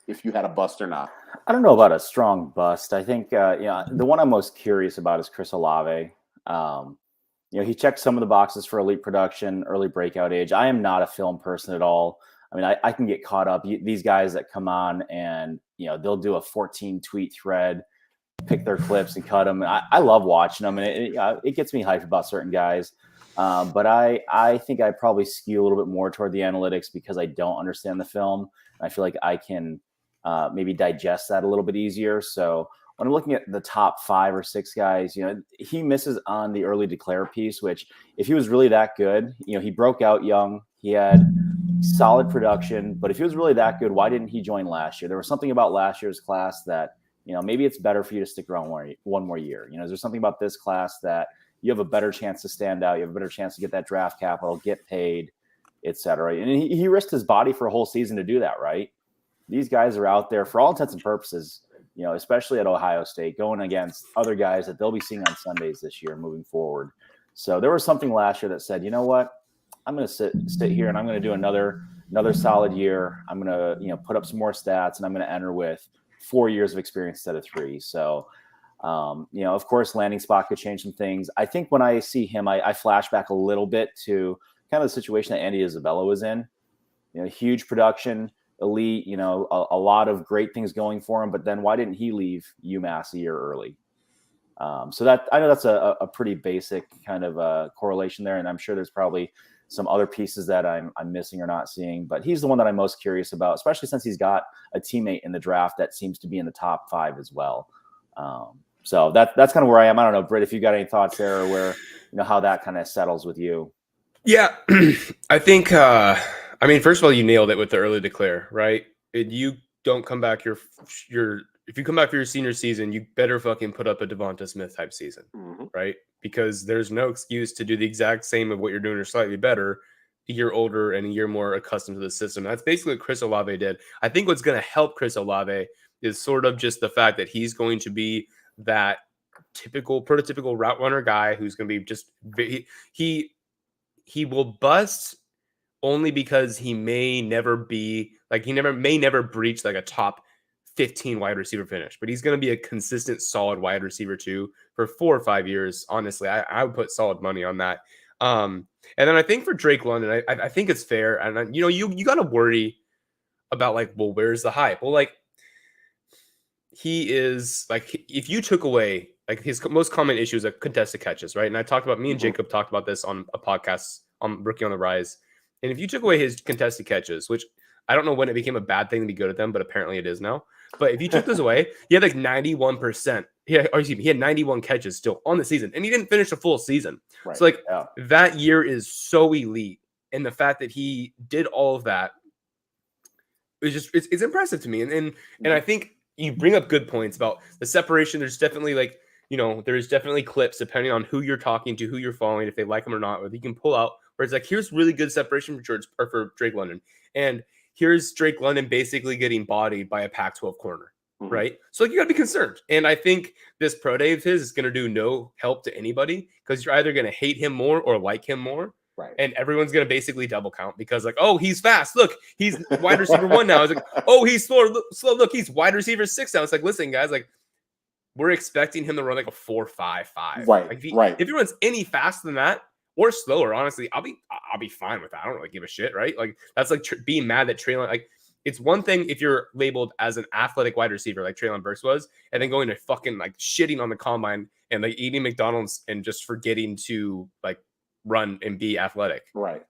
if you had a bust or not. I don't know about a strong bust. I think the one I'm most curious about is Chris Olave. He checked some of the boxes for elite production, early breakout age. I am not a film person at all. I mean, I can get caught up. These guys that come on and they'll do a 14 tweet thread, pick their clips and cut them. And I love watching them, and it gets me hyped about certain guys. But I think I probably skew a little bit more toward the analytics because I don't understand the film. I feel like I can maybe digest that a little bit easier. So when I'm looking at the top 5 or 6 guys, he misses on the early declare piece, which if he was really that good, he broke out young, he had solid production, but if he was really that good, why didn't he join last year? There was something about last year's class that, maybe it's better for you to stick around one more year. Is there something about this class that you have a better chance to stand out? You have a better chance to get that draft capital, get paid, et cetera. And he risked his body for a whole season to do that, right? These guys are out there for all intents and purposes, especially at Ohio State, going against other guys that they'll be seeing on Sundays this year moving forward. So there was something last year that said, you know what, I'm going to sit here and I'm going to do another solid year. I'm going to, put up some more stats, and I'm going to enter with 4 years of experience instead of 3. So, of course, landing spot could change some things. I think when I see him, I flash back a little bit to kind of the situation that Andy Isabella was in. Huge production, elite, a lot of great things going for him. But then why didn't he leave UMass a year early? So that I know that's a pretty basic kind of correlation there, and I'm sure there's probably some other pieces that I'm missing or not seeing. But he's the one that I'm most curious about, especially since he's got a teammate in the draft that seems to be in the top 5 as well. So that's kind of where I am. I don't know, Britt, if you got any thoughts there, or where how that kind of settles with you. Yeah, I think. First of all, you nailed it with the early declare, right? You don't come back if you come back for your senior season, you better fucking put up a Devonta Smith type season, right? Because there's no excuse to do the exact same of what you're doing or slightly better a year older and a year more accustomed to the system. That's basically what Chris Olave did. I think what's going to help Chris Olave is sort of just the fact that he's going to be that prototypical route runner guy who's going to be just he will bust only because he may never breach like a top 15 wide receiver finish, but he's going to be a consistent solid wide receiver too for 4 or 5 years. Honestly, I would put solid money on that. And then I think for Drake London, I think it's fair. And you got to worry about where's the hype? Well, he is if you took away his most common issue is contested catches, right? And I talked about, me and Jacob talked about this on a podcast on Rookie on the Rise. And if you took away his contested catches, which I don't know when it became a bad thing to be good at them, but apparently it is now. But if you took those away, he had 91%. He had 91 catches still on the season, and he didn't finish a full season. Right. So that year is so elite, and the fact that he did all of that is just it's impressive to me. And I think you bring up good points about the separation. There's definitely there's definitely clips depending on who you're talking to, who you're following, if they like him or not, or you can pull out where it's here's really good separation for Drake London, and here's Drake London basically getting bodied by a Pac-12 corner, right? So you got to be concerned. And I think this pro day of his is going to do no help to anybody, because you're either going to hate him more or like him more. Right. And everyone's going to basically double count because oh, he's fast. Look, he's wide receiver 1 now. It's oh, he's slow. Look, he's wide receiver 6 now. It's listen, guys, we're expecting him to run a 4.55. Right. If he runs any faster than that, or slower, honestly, I'll be fine with that. I don't really give a shit, right? That's being mad that Treylon, it's one thing if you're labeled as an athletic wide receiver like Treylon Burks was, and then going to fucking shitting on the combine and eating McDonald's and just forgetting to run and be athletic. Right.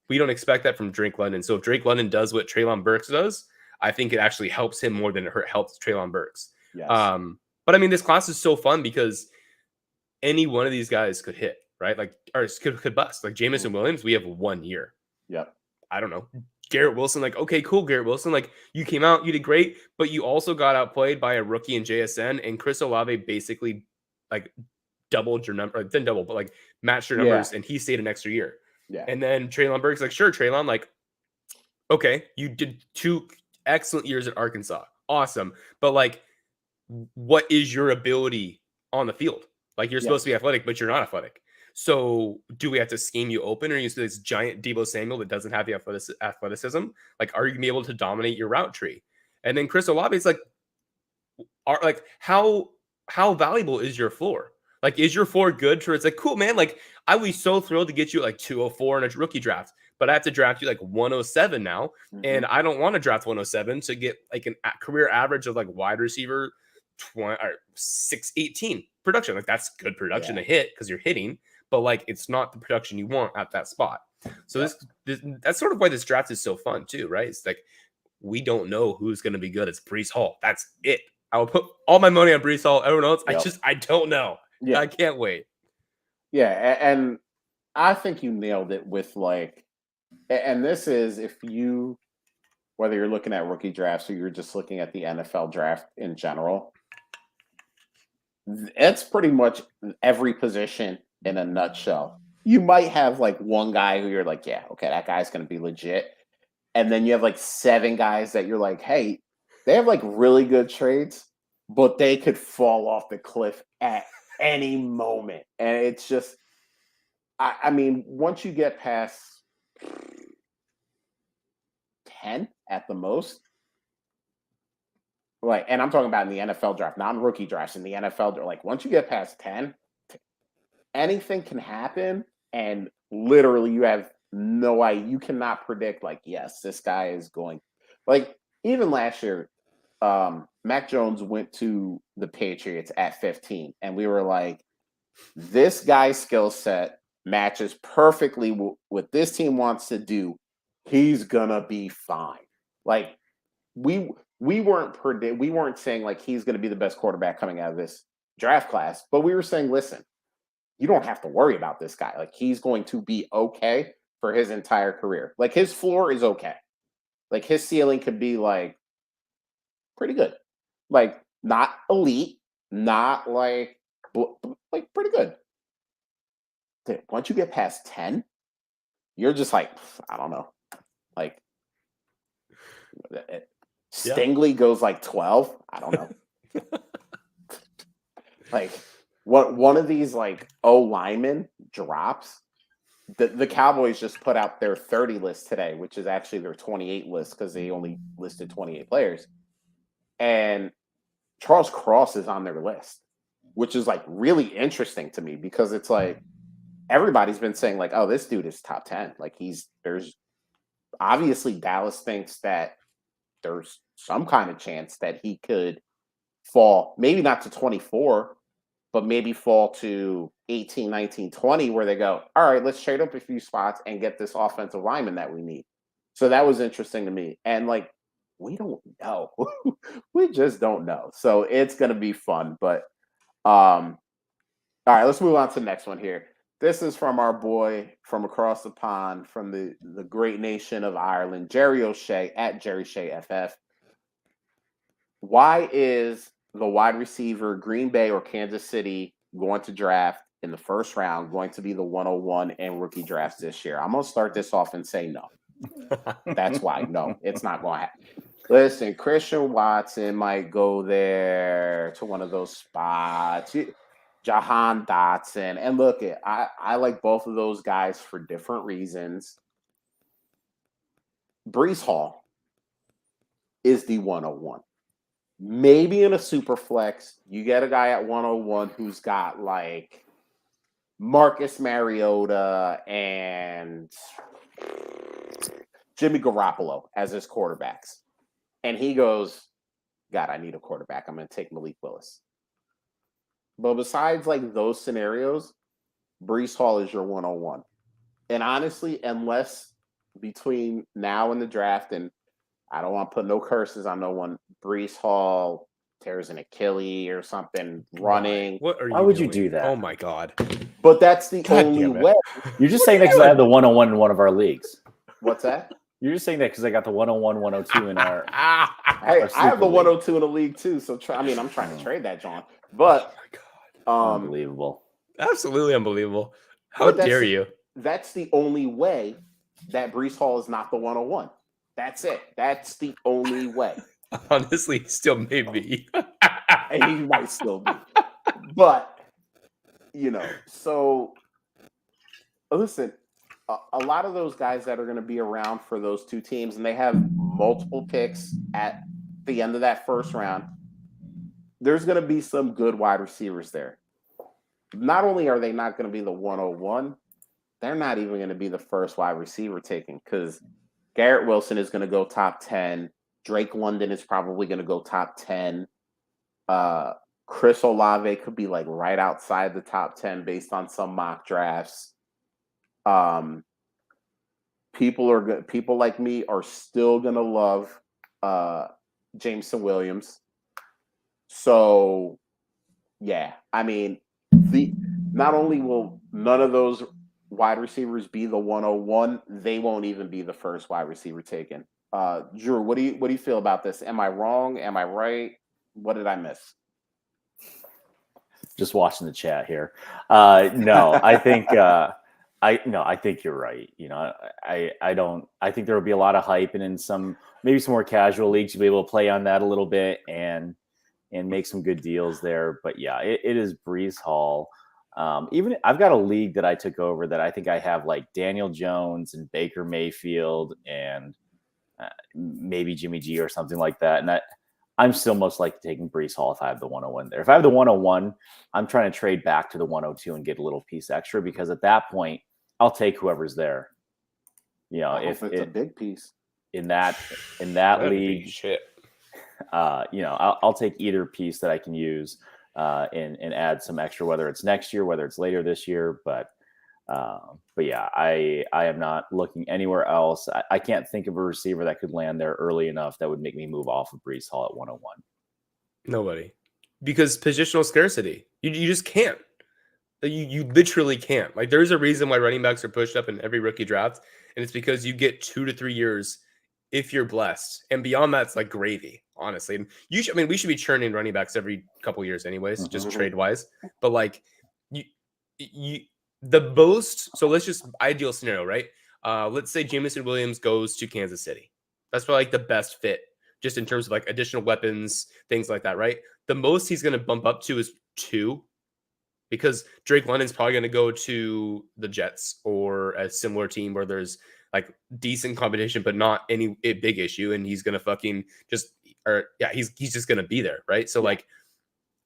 We don't expect that from Drake London. So if Drake London does what Treylon Burks does, I think it actually helps him more than it helps Treylon Burks. Yes. But this class is so fun because any one of these guys could hit. Right, or could bust. Jamison Williams, we have 1 year. Yep. I don't know. Garrett Wilson, okay, cool, Garrett Wilson. You came out, you did great, but you also got outplayed by a rookie in JSN, and Chris Olave basically doubled your number. Didn't double, but matched your numbers, and he stayed an extra year. Yeah. And then Treylon Burks, sure, Treylon, okay, you did 2 excellent years at Arkansas, awesome, but what is your ability on the field? You're supposed to be athletic, but you're not athletic. So do we have to scheme you open, or use this giant Deebo Samuel that doesn't have the athleticism? Are you going to be able to dominate your route tree? And then Chris Olave is like, how valuable is your floor? Like, is your floor good for it's like, cool, man. Like, I was so thrilled to get you at like 204 in a rookie draft, but I have to draft you like 107 now. And I don't want to draft 107 to get like a career average of like wide receiver 20 or 618 production. Like, that's good production to hit because you're hitting, but like it's not the production you want at that spot. So this that's sort of why this draft is so fun too, right? It's like we don't know who's going to be good. It's Breece Hall. That's it. I will put all my money on Breece Hall. Everyone else, I don't know. Yeah, I can't wait. Yeah, and I think you nailed it with like, and this is if you, whether you're looking at rookie drafts or you're just looking at the NFL draft in general, it's pretty much every position in a nutshell. You might have like one guy who you're like, yeah, okay, that guy's going to be legit. And then you have like 7 guys that you're like, hey, they have like really good trades, but they could fall off the cliff at any moment. And it's just, I mean, once you get past 10 at the most, like, and I'm talking about in the NFL draft, not in rookie drafts, in the NFL, like once you get past 10, anything can happen. And literally you have no idea. You cannot predict like, yes, this guy is going, like even last year, Mac Jones went to the Patriots at 15 and we were like, this guy's skill set matches perfectly what this team wants to do. He's gonna be fine. Like we weren't saying like he's gonna be the best quarterback coming out of this draft class, but we were saying, listen, you don't have to worry about this guy. Like he's going to be okay for his entire career. Like his floor is okay. Like his ceiling could be like pretty good. Like not elite, not like pretty good. Dude, once you get past 10, you're just like, I don't know. Like Stingley goes like 12. I don't know. Like one of these like linemen drops. The Cowboys just put out their 30 list today, which is actually their 28 list because they only listed 28 players. And Charles Cross is on their list, which is like really interesting to me because it's like everybody's been saying like, oh, this dude is top 10. Like there's obviously Dallas thinks that there's some kind of chance that he could fall, maybe not to 24, but maybe fall to 18, 19, 20, where they go, all right, let's trade up a few spots and get this offensive lineman that we need. So that was interesting to me. And like, we don't know. We just don't know. So it's going to be fun. But all right, let's move on to the next one here. This is from our boy from across the pond, from the great nation of Ireland, Jerry O'Shea at Jerry Shea FF. Why is the wide receiver Green Bay or Kansas City going to draft in the first round going to be the 101 in rookie drafts this year? I'm going to start this off and say no. That's why. No, it's not going to happen. Listen, Christian Watson might go there to one of those spots. Jahan Dotson. And look, I like both of those guys for different reasons. Breece Hall is the 101. Maybe in a super flex, you get a guy at 101 who's got like Marcus Mariota and Jimmy Garoppolo as his quarterbacks. And he goes, God, I need a quarterback. I'm going to take Malik Willis. But besides like those scenarios, Breece Hall is your 101. And honestly, unless between now and the draft, and I don't want to put no curses on no one, Breece Hall tears an Achilles or something running. Why would you do that? Oh my God. But that's the only way. You're just saying that because I have the 101 in one of our leagues. What's that? You're just saying that because I got the 101, 102 in our. I have the 102 in the league too. So I'm trying to trade that, John. But unbelievable. Absolutely unbelievable. How dare you? That's the only way that Breece Hall is not the 101. That's it. That's the only way. Honestly, still may be. And he might still be. But, so listen, a lot of those guys that are going to be around for those two teams, and they have multiple picks at the end of that first round, there's going to be some good wide receivers there. Not only are they not going to be the 101, they're not even going to be the first wide receiver taken because Garrett Wilson is going to go top 10. Drake London is probably going to go top 10. Chris Olave could be like right outside the top 10 based on some mock drafts. People like me are still going to love Jameson Williams. So, yeah, I mean, not only will none of those wide receivers be the 101, they won't even be the first wide receiver taken. Drew, what do you feel about this? Am I wrong? Am I right? What did I miss? Just watching the chat here. No, I think I think you're right. You know, I think there will be a lot of hype, and in maybe some more casual leagues, you'll be able to play on that a little bit and make some good deals there. But yeah, it is Breece Hall. Even I've got a league that I took over that I think I have like Daniel Jones and Baker Mayfield and maybe Jimmy G or something like that. And I'm still most likely taking Breece Hall if I have the 101 there. If I have the 101, I'm trying to trade back to the 102 and get a little piece extra because at that point, I'll take whoever's there. You know, if it's a big piece in that league, shit. You know, I'll take either piece that I can use and add some extra, whether it's next year, whether it's later this year. But yeah, I am not looking anywhere else. I can't think of a receiver that could land there early enough that would make me move off of Breece Hall at 101. Nobody, because positional scarcity. You just can't. You literally can't. Like, there's a reason why running backs are pushed up in every rookie draft, and it's because you get 2 to 3 years if you're blessed, and beyond that's like gravy, honestly. And we should be churning running backs every couple years, anyways, just trade wise. But like, the most. So let's just ideal scenario, right? Let's say Jameson Williams goes to Kansas City. That's probably like the best fit, just in terms of like additional weapons, things like that, right? The most he's going to bump up to is 2. Because Drake London's probably going to go to the Jets or a similar team where there's like decent competition, but not a big issue. And he's going to he's just going to be there. Right. So like,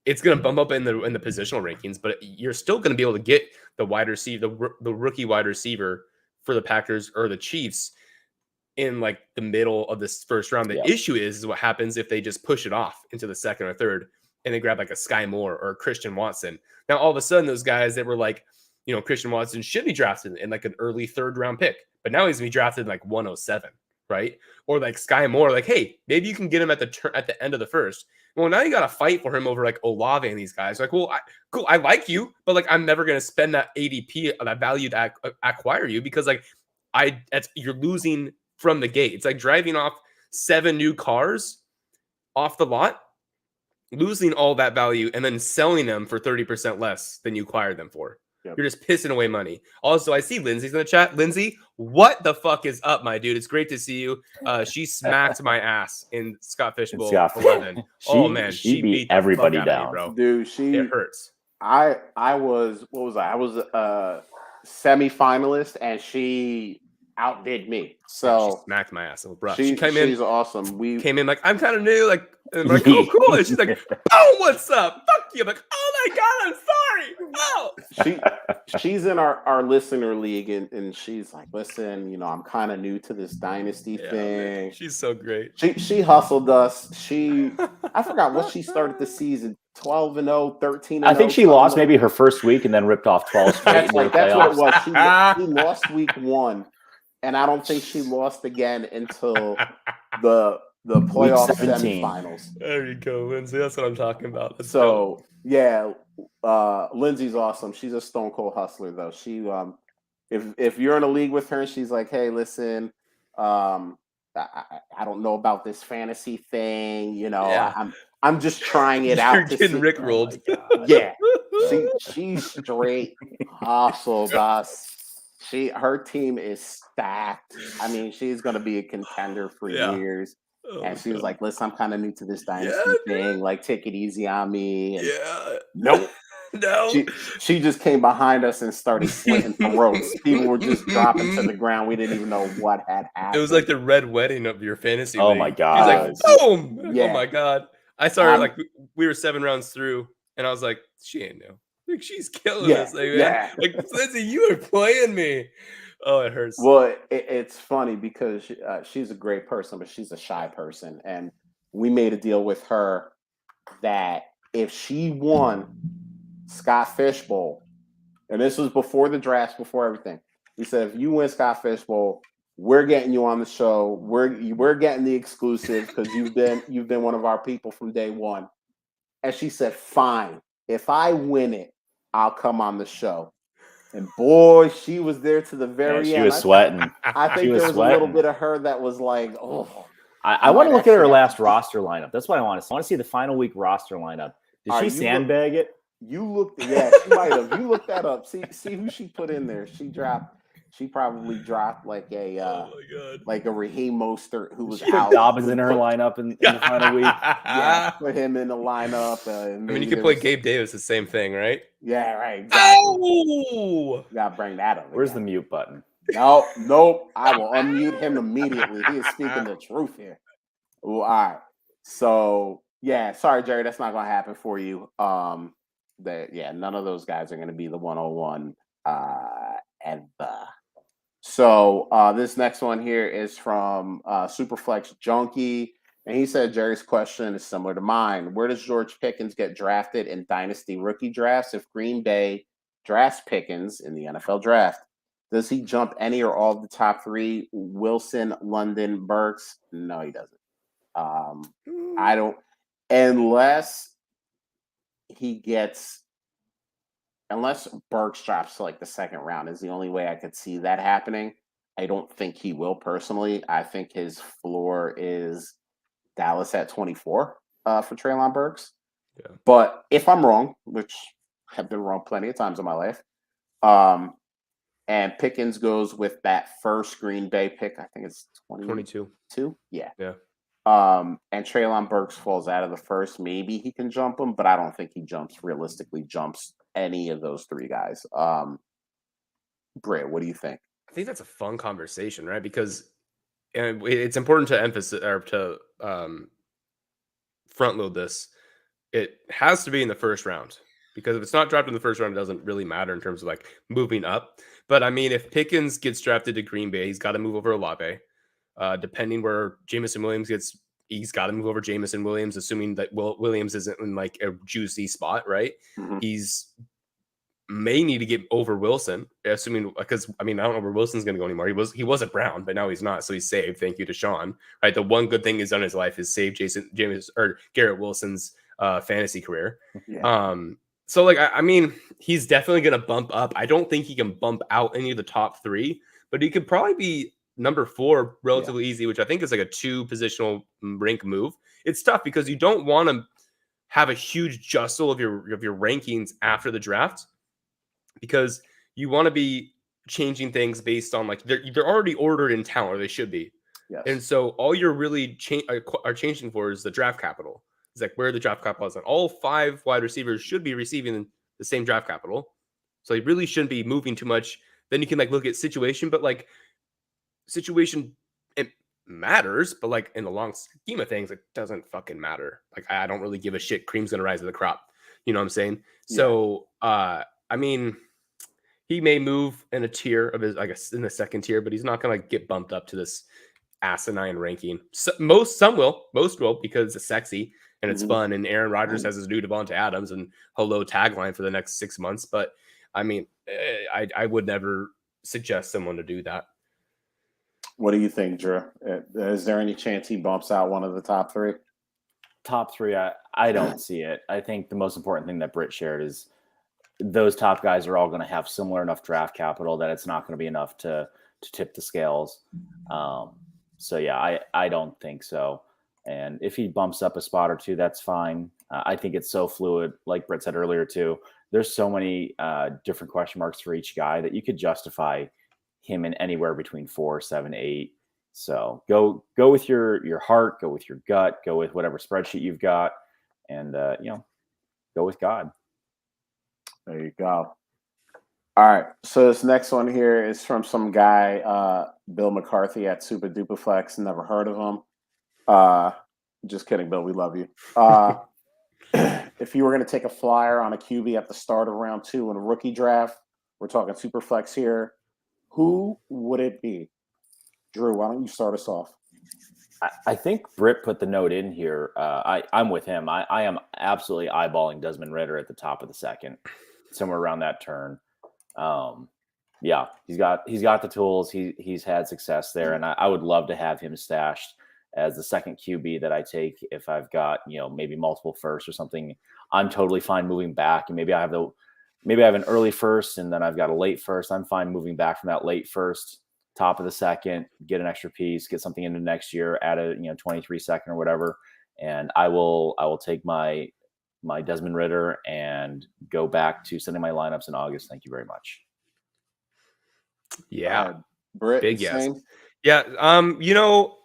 it's going to bump up in the positional rankings, but you're still going to be able to get the wide receiver, the rookie wide receiver for the Packers or the Chiefs in like the middle of this first round. The issue is what happens if they just push it off into the second or third and they grab like a Sky Moore or a Christian Watson. Now, all of a sudden, those guys that were like, you know, Christian Watson should be drafted in like an early 3rd round pick, but now he's going to be drafted in like 107, right? Or like Sky Moore, like, hey, maybe you can get him at the end of the first. Well, now you got to fight for him over like Olave and these guys. Like, well, cool, I like you, but like, I'm never going to spend that ADP, that value to acquire you because like, you're losing from the gate. It's like driving off 7 new cars off the lot, losing all that value and then selling them for 30% less than you acquired them for. Yep. You're just pissing away money. Also, I see Lindsay's in the chat. Lindsay, what the fuck is up, my dude? It's great to see you. She smacked my ass in Scott Fishbowl 11. Oh man, she beat everybody down, me, bro. Dude, it hurts. I was a semi-finalist and she outdid me. So she smacked my ass. It was rough. She's awesome. We came in like, I'm kind of new, like, and I'm like, cool. And she's like, oh, what's up? Fuck you. I'm like, oh my god, I'm sorry. Oh. She's in our listener league, and she's like, listen, you know, I'm kind of new to this dynasty thing. Man, she's so great. She hustled us. I forgot what she started the season. 12-0, 13-0. I think she lost maybe her first week and then ripped off 12 straight. That's what it was. She lost week 1. And I don't think she lost again until the playoff semifinals. There you go, Lindsay. That's what I'm talking about. Lindsay's awesome. She's a stone cold hustler, though. She, if you're in a league with her, she's like, hey, listen, I don't know about this fantasy thing. You know, I'm just trying it out. You're getting rickrolled. She straight hustled us. Her team is stacked. I mean, she's going to be a contender for years. Oh, and she was like, listen, I'm kind of new to this dynasty thing. Like, take it easy on me. And nope. No. She just came behind us and started slitting throats. People were just dropping to the ground. We didn't even know what had It was happened. like the red wedding of your fantasy Oh league. my She's God. like, boom! Yeah. Oh my God. I saw her Um, like we were 7 rounds through, and I was like, she ain't new. Like she's killing Yeah, this thing, man. yeah. Like Lindsay, you are playing me. Oh, it hurts. Well, it's funny because she's a great person, but she's a shy person, and we made a deal with her that if she won Scott Fishbowl, and this was before the drafts, before everything, he said, if you win Scott Fishbowl, we're getting you on the show. We're getting the exclusive because you've been one of our people from day one. And she said, fine. If I win it, I'll come on the show. And boy, she was there to the Yeah, very she end. was sweating. I think She was there was a little sweating. bit of her that was like, oh. I want to might look at her actually last have to- roster lineup. That's what I want to see. I want to see the final week roster lineup. Did Are she you sandbag it? You looked, yeah, she might have. You looked that up. See who she put in there. She probably dropped like a Oh my God. like a Raheem Mostert who was She put out. Dobbins in her lineup in the final week. Yeah, put him in the lineup. I mean, you could play Gabe Davis, the same thing, right? Yeah, right. Exactly. Oh! You gotta bring that up. Where's the again. mute button? Nope. I will unmute him immediately. He is speaking the truth here. Ooh, all right. So yeah, sorry, Jerry, that's not gonna happen for you. None of those guys are gonna be the 101 ever. So this next one here is from Superflex Junkie, and he said Jerry's question is similar to mine. Where does George Pickens get drafted in dynasty rookie drafts if Green Bay drafts Pickens in the NFL draft? Does he jump any or all of the top 3? Wilson, London, Burks? No, he doesn't. I don't, unless Burks drops to like the second round is the only way I could see that happening. I don't think he will personally. I think his floor is Dallas at 24 for Treylon Burks. Yeah. But if I'm wrong, which I've been wrong plenty of times in my life, and Pickens goes with that first Green Bay pick, I think it's 22. Yeah. Yeah. And Treylon Burks falls out of the first. Maybe he can jump him, but I don't think he realistically jumps any of those 3 guys. Britt, what do you think? I think that's a fun conversation, right? Because it's important to emphasize or to front load this. It has to be in the first round because if it's not drafted in the first round, it doesn't really matter in terms of like moving up. But I mean, if Pickens gets drafted to Green Bay, he's got to move over Olave. Depending where Jameson Williams gets, he's got to move over Jameson Williams, assuming that Williams isn't in like a juicy spot, right? Mm-hmm. He's may need to get over Wilson, assuming because I mean I don't know where Wilson's going to go anymore. He was at Brown, but now he's not, so he's saved. Thank you to Sean. Right, the one good thing he's done in his life is save Garrett Wilson's fantasy career. Yeah. So like I mean he's definitely going to bump up. I don't think he can bump out any of the top 3, but he could probably be number 4 relatively easy, which I think is like a 2 positional rank move. It's tough because you don't want to have a huge jostle of your rankings after the draft, because you want to be changing things based on like they're already ordered in talent, or they should be. Yes. And so all you're really are changing for is the draft capital. It's like where the draft capital is. And all 5 wide receivers should be receiving the same draft capital. So you really shouldn't be moving too much. Then you can like look at situation, but like situation, it matters, but like in the long scheme of things, it doesn't fucking matter. Like I don't really give a shit. Cream's gonna rise to the crop. You know what I'm saying? Yeah. So I mean, he may move in a tier of his, I guess, in the second tier, but he's not gonna get bumped up to this asinine ranking. So, most will because it's sexy and it's fun. And Aaron Rodgers has his new Devonta Adams and hello tagline for the next 6 months. But I mean, I would never suggest someone to do that. What do you think, Drew? Is there any chance he bumps out one of the top 3? Top 3, I don't see it. I think the most important thing that Britt shared is those top guys are all going to have similar enough draft capital that it's not going to be enough to tip the scales. So yeah, I don't think so. And if he bumps up a spot or 2, that's fine. I think it's so fluid, like Britt said earlier too. There's so many different question marks for each guy that you could justify him in anywhere between 4, 7, 8. So go with your heart, go with your gut, go with whatever spreadsheet you've got, and go with God. There you go. All right. So this next one here is from some guy, Bill McCarthy at Super Dupaflex. Never heard of him. Just kidding, Bill. We love you. If you were going to take a flyer on a QB at the start of round 2 in a rookie draft, we're talking Superflex here. Who would it be? Drew, why don't you start us off? I think Britt put the note in here. I'm with him. I am absolutely eyeballing Desmond Ridder at the top of the second, somewhere around that turn. Yeah, he's got the tools. He's had success there, and I would love to have him stashed as the second QB that I take if I've got maybe multiple firsts or something. I'm totally fine moving back, and maybe I have an early first, and then I've got a late first. I'm fine moving back from that late first, top of the second, get an extra piece, get something into next year, add a 23 second or whatever, and I will take my Desmond Ridder and go back to sending my lineups in August. Thank you very much. Yeah, Britt, big yes. same? Yeah,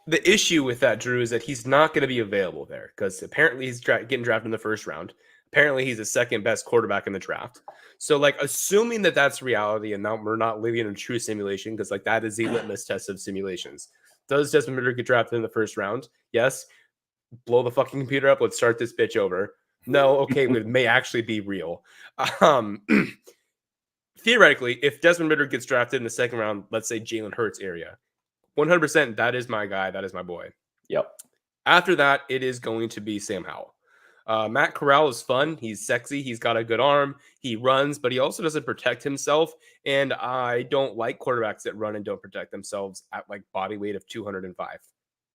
the issue with that, Drew, is that he's not going to be available there because apparently he's getting drafted in the first round. Apparently he's the second best quarterback in the draft. So, assuming that that's reality and now we're not living in a true simulation, because that is the litmus test of simulations. Does Desmond Ridder get drafted in the first round? Yes. Blow the fucking computer up. Let's start this bitch over. No. Okay, but it may actually be real. Theoretically, if Desmond Ridder gets drafted in the second round, let's say Jalen Hurts area, 100%, that is my guy. That is my boy. Yep. After that, it is going to be Sam Howell. Matt Corral is fun. He's sexy. He's got a good arm. He runs, but he also doesn't protect himself. And I don't like quarterbacks that run and don't protect themselves at body weight of 205.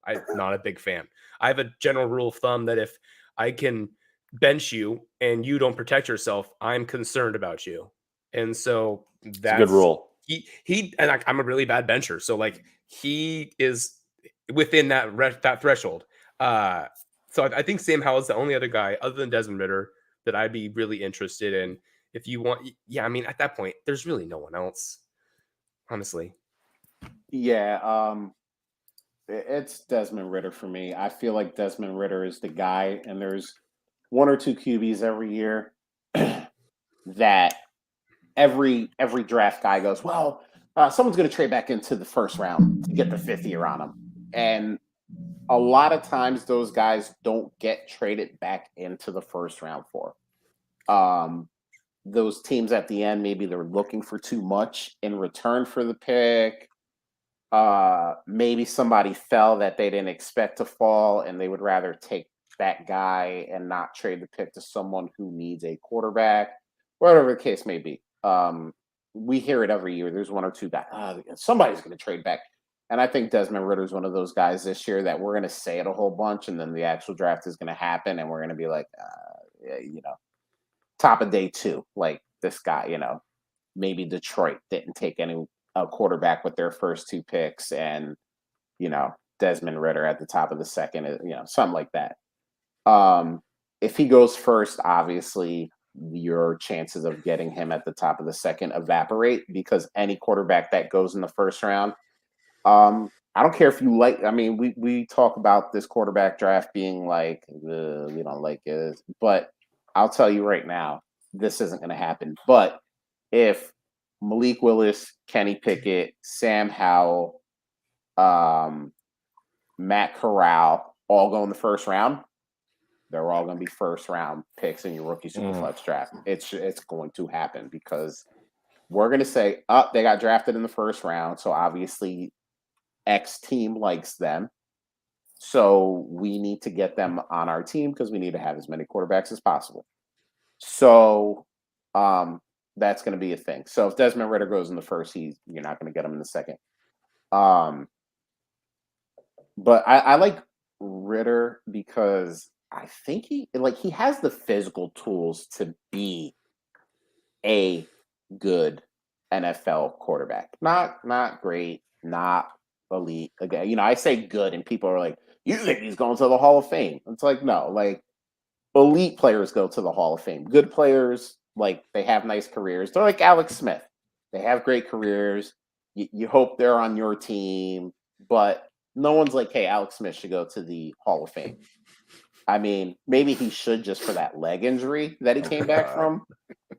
I'm not a big fan. I have a general rule of thumb that if I can bench you and you don't protect yourself, I'm concerned about you. And so that's a good rule. He and I'm a really bad bencher. So he is within that threshold. So I think Sam Howell is the only other guy other than Desmond Ridder that I'd be really interested in. If you want, yeah, I mean, at that point, there's really no one else, honestly. Yeah, it's Desmond Ridder for me. I feel like Desmond Ridder is the guy, and there's one or two QBs every year that every draft guy goes, well, someone's going to trade back into the first round to get the 5th year on them. And a lot of times those guys don't get traded back into the first round for. Those teams at the end, maybe they're looking for too much in return for the pick. Maybe somebody fell that they didn't expect to fall, and they would rather take that guy and not trade the pick to someone who needs a quarterback, whatever the case may be. We hear it every year. There's one or two guys. Somebody's going to trade back. And I think Desmond Ridder is one of those guys this year that we're going to say it a whole bunch, and then the actual draft is going to happen, and we're going to be like, top of day 2, like this guy, maybe Detroit didn't take any quarterback with their first 2 picks, and Desmond Ridder at the top of the second, something like that. If he goes first, obviously your chances of getting him at the top of the second evaporate, because any quarterback that goes in the first round, I don't care if you we talk about this quarterback draft being we don't like it, but I'll tell you right now, this isn't going to happen. But if Malik Willis, Kenny Pickett, Sam Howell, Matt Corral all go in the first round, they're all going to be first round picks in your rookie Superflex draft. It's going to happen, because we're going to say, they got drafted in the first round, so obviously X team likes them. So we need to get them on our team because we need to have as many quarterbacks as possible. So that's going to be a thing. So if Desmond Ridder goes in the first, you're not going to get him in the second. But I like Ridder because I think he has the physical tools to be a good NFL quarterback. Not great, not elite. Again, I say good, and people are like, "You think he's going to the Hall of Fame?" It's like, no, elite players go to the Hall of Fame. Good players, they have nice careers. They're like Alex Smith. They have great careers. You hope they're on your team, but no one's like, "Hey, Alex Smith should go to the Hall of Fame." I mean, maybe he should just for that leg injury that he came back God. from,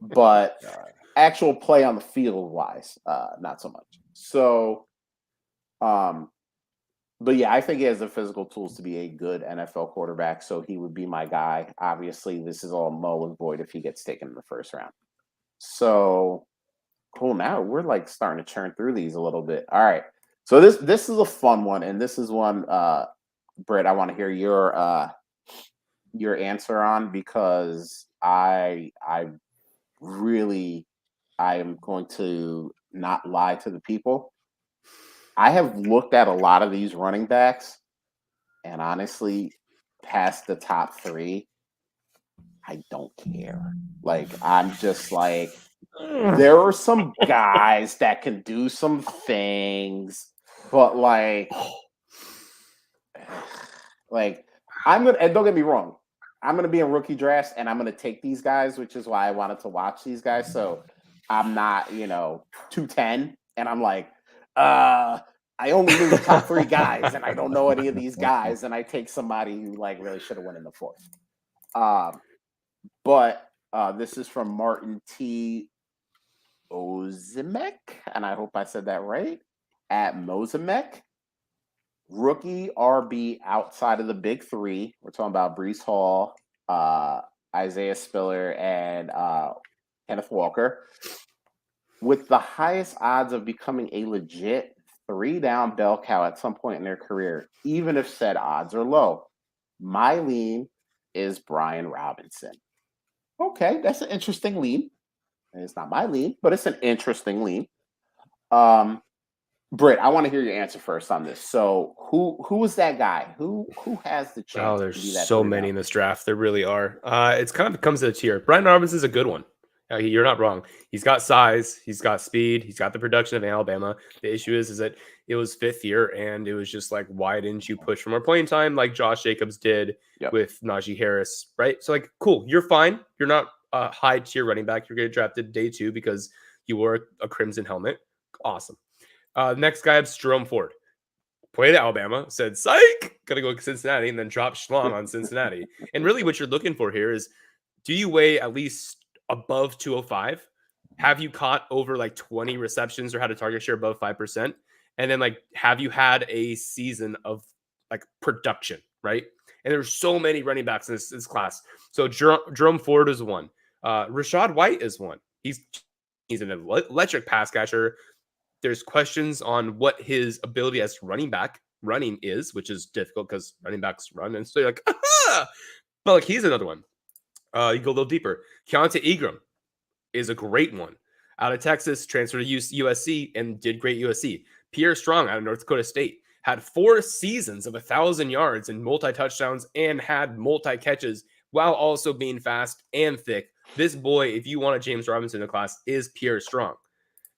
but God. actual play on the field wise, not so much. So, but yeah, I think he has the physical tools to be a good NFL quarterback. So he would be my guy. Obviously, this is all null and void if he gets taken in the first round. So cool. Now we're like starting to churn through these a little bit. All right. So this is a fun one, and this is one, Britt, I want to hear your answer on because I am going to not lie to the people. I have looked at a lot of these running backs, and honestly, past the top 3, I don't care. Like, I'm just like, there are some guys that can do some things, but like I'm gonna, and don't get me wrong, I'm gonna be in rookie drafts and I'm gonna take these guys, which is why I wanted to watch these guys. So I'm not, 210, and I'm like, I only knew the top 3 guys, and I don't know any of these guys, and I take somebody who like really should have went in the 4th. But this is from Martin T. Ozimek, and I hope I said that right, at Mozimek. Rookie RB outside of the big 3. We're talking about Breece Hall, Isaiah Spiller, and Kenneth Walker. With the highest odds of becoming a legit 3-down bell cow at some point in their career, even if said odds are low. My lean is Brian Robinson. Okay, that's an interesting lean. And it's not my lean, but it's an interesting lean. Britt, I want to hear your answer first on this. So, who is that guy? Who has the chance? Oh, to there's be that so 3-down? many in this draft. There really are. It's kind of comes to the tier. Brian Robinson's a good one. You're not wrong. He's got size. He's got speed. He's got the production of Alabama. The issue is that it was 5th year, and it was just like, why didn't you push for more playing time like Josh Jacobs did with Najee Harris, right? So, like, cool. You're fine. You're not a high-tier running back. You're getting drafted day 2 because you wore a crimson helmet. Awesome. Next guy is Jerome Ford. Played at Alabama, said, psych, gotta go to Cincinnati, and then dropped schlong on Cincinnati. And really what you're looking for here is, do you weigh at least above 205? Have you caught over like 20 receptions or had a target share above 5%? And then like, have you had a season of like production, right? And there's so many running backs in this class. So Jerome Ford is one. Rachaad White is one. He's an electric pass catcher. There's questions on what his ability as running is, which is difficult because running backs run. And so you're like, aha! But like, he's another one. You go a little deeper. Keontae Ingram is a great one. Out of Texas, transferred to USC and did great USC. Pierre Strong out of North Dakota State had 4 seasons of 1,000 yards and multi-touchdowns and had multi-catches while also being fast and thick. This boy, if you want a James Robinson in the class, is Pierre Strong.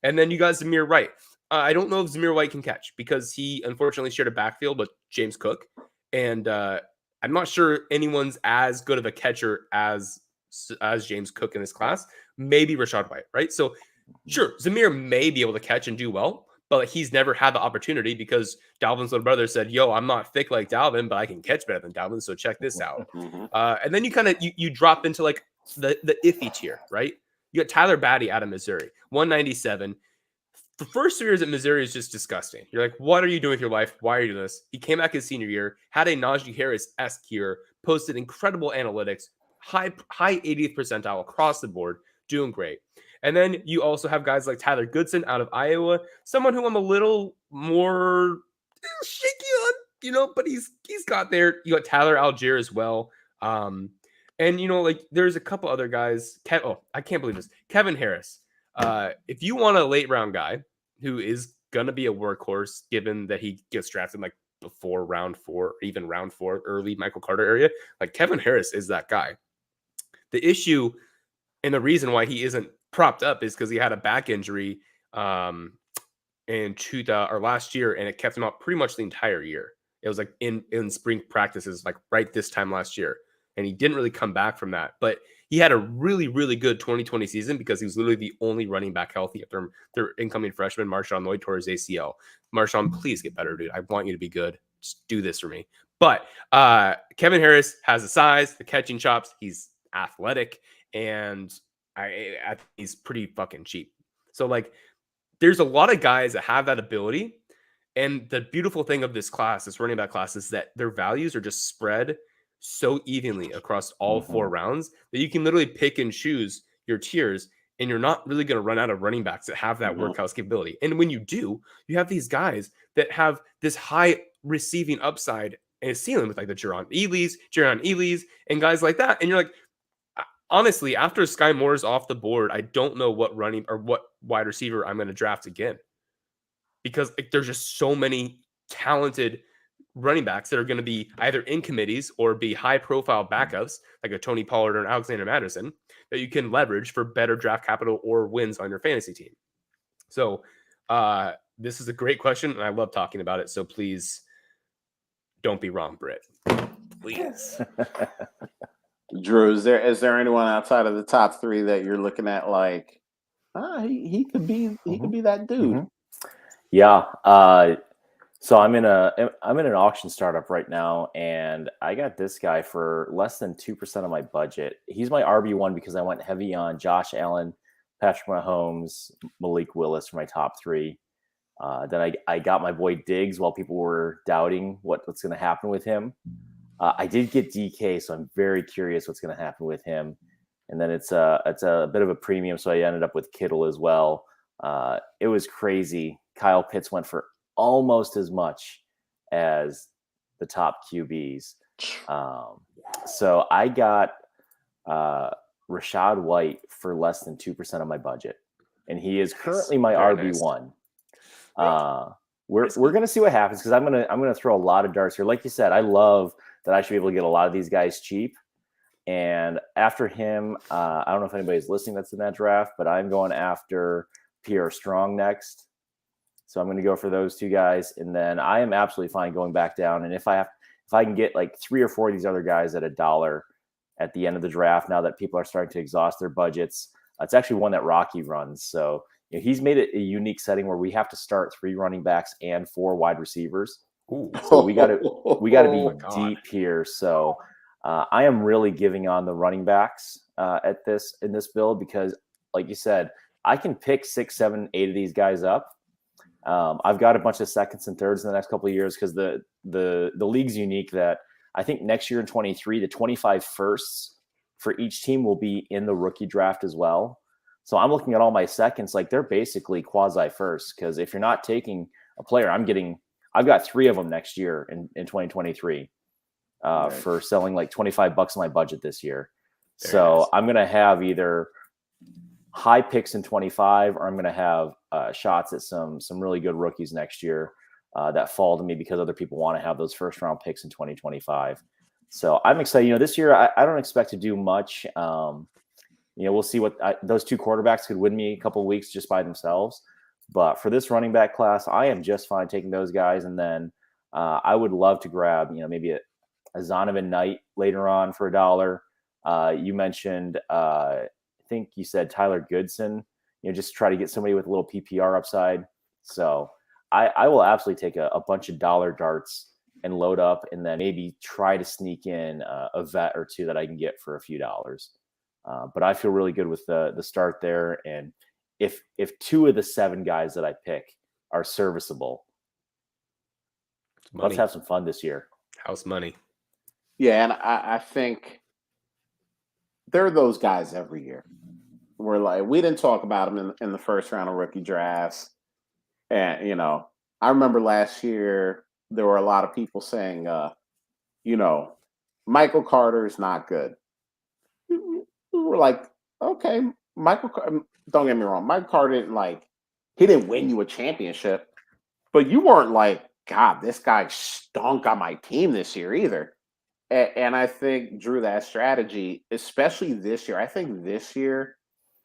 And then you got Zamir White. I don't know if Zamir White can catch because he unfortunately shared a backfield with James Cook. And I'm not sure anyone's as good of a catcher as James Cook in this class. Maybe Rachaad White, right? So sure, Zamir may be able to catch and do well, but he's never had the opportunity because Dalvin's little brother said, yo, I'm not thick like Dalvin, but I can catch better than Dalvin. So check this out. And then you kind of, you drop into like the iffy tier, right? You got Tyler Batty out of Missouri, 197. The first 2 years at Missouri is just disgusting. You're like, what are you doing with your life? Why are you doing this? He came back his senior year, had a Najee Harris-esque year, posted incredible analytics, high 80th percentile across the board, doing great. And then you also have guys like Tyler Goodson out of Iowa, someone who I'm a little more shaky on, but he's got there. You got Tyler Algier as well. And, like, there's a couple other guys. I can't believe this. Kevin Harris. If you want a late round guy who is going to be a workhorse, given that he gets drafted like before round 4, or even round 4, early Michael Carter area, like Kevin Harris is that guy. The issue and the reason why he isn't propped up is because he had a back injury in last year, and it kept him out pretty much the entire year. It was like in spring practices, like right this time last year. And he didn't really come back from that. But he had a really, really good 2020 season because he was literally the only running back healthy after their incoming freshman, Marshawn Lloyd, tore his ACL. Marshawn, please get better, dude. I want you to be good. Just do this for me. But Kevin Harris has the size, the catching chops. He's athletic, and I think he's pretty fucking cheap. So like, there's a lot of guys that have that ability. And the beautiful thing of this class, this running back class, is that their values are just spread so evenly across all 4 rounds that you can literally pick and choose your tiers, and you're not really going to run out of running backs that have that workhouse capability. And when you do, you have these guys that have this high receiving upside and a ceiling with like the Jaron Ely's, and guys like that. And you're like, honestly, after Sky Moore's off the board, I don't know what running or what wide receiver I'm going to draft again, because like, there's just so many talented running backs that are going to be either in committees or be high profile backups like a Tony Pollard or an Alexander Madison that you can leverage for better draft capital or wins on your fantasy team. So this is a great question, and I love talking about it. So please don't be wrong, Britt. Please. Drew, is there anyone outside of the top 3 that you're looking at like, he could be that dude? Yeah. So I'm in an auction startup right now, and I got this guy for less than 2% of my budget. He's my RB1 because I went heavy on Josh Allen, Patrick Mahomes, Malik Willis for my top 3. Then I got my boy Diggs while people were doubting what's going to happen with him. I did get DK, so I'm very curious what's going to happen with him. And then it's a bit of a premium, so I ended up with Kittle as well. It was crazy. Kyle Pitts went for almost as much as the top QBs. So I got Rachaad White for less than 2% of my budget, and he is currently my RB1. We're going to see what happens, because I'm going to throw a lot of darts here. Like you said, I love that I should be able to get a lot of these guys cheap. And after him, I don't know if anybody's listening that's in that draft, but I'm going after Pierre Strong next. So I'm going to go for those 2 guys, and then I am absolutely fine going back down. And if I can get like 3 or 4 of these other guys at $1 at the end of the draft, now that people are starting to exhaust their budgets, it's actually one that Rocky runs. So he's made it a unique setting where we have to start 3 running backs and 4 wide receivers. Ooh. So we got to be deep here. So I am really giving on the running backs in this build, because, like you said, I can pick 6, 7, 8 of these guys up. I've got a bunch of seconds and thirds in the next couple of years, because the league's unique that I think next year in 23, the 25 firsts for each team will be in the rookie draft as well. So I'm looking at all my seconds like they're basically quasi first, because if you're not taking a player, I've got 3 of them next year in 2023 for selling like $25 on my budget this year. So I'm going to have either high picks in 25, or I'm going to have shots at some really good rookies next year that fall to me because other people want to have those first round picks in 2025. So I'm excited. This year I don't expect to do much. We'll see what those 2 quarterbacks could win me a couple of weeks just by themselves. But for this running back class, I am just fine taking those guys. And then I would love to grab, maybe a Zonovan Knight later on for $1. You mentioned, I think you said Tyler Goodson, just try to get somebody with a little PPR upside. So I will absolutely take a bunch of dollar darts and load up, and then maybe try to sneak in a vet or 2 that I can get for a few dollars. But I feel really good with the start there. And if 2 of the 7 guys that I pick are serviceable, let's have some fun this year. House money. Yeah, and I think there are those guys every year. We're like, we didn't talk about them in the first round of rookie drafts. And, I remember last year, there were a lot of people saying, Michael Carter is not good. We were like, okay, don't get me wrong. Michael Carter he didn't win you a championship, but you weren't like, God, this guy stunk on my team this year either. And I think, Drew, that strategy, especially this year, I think this year,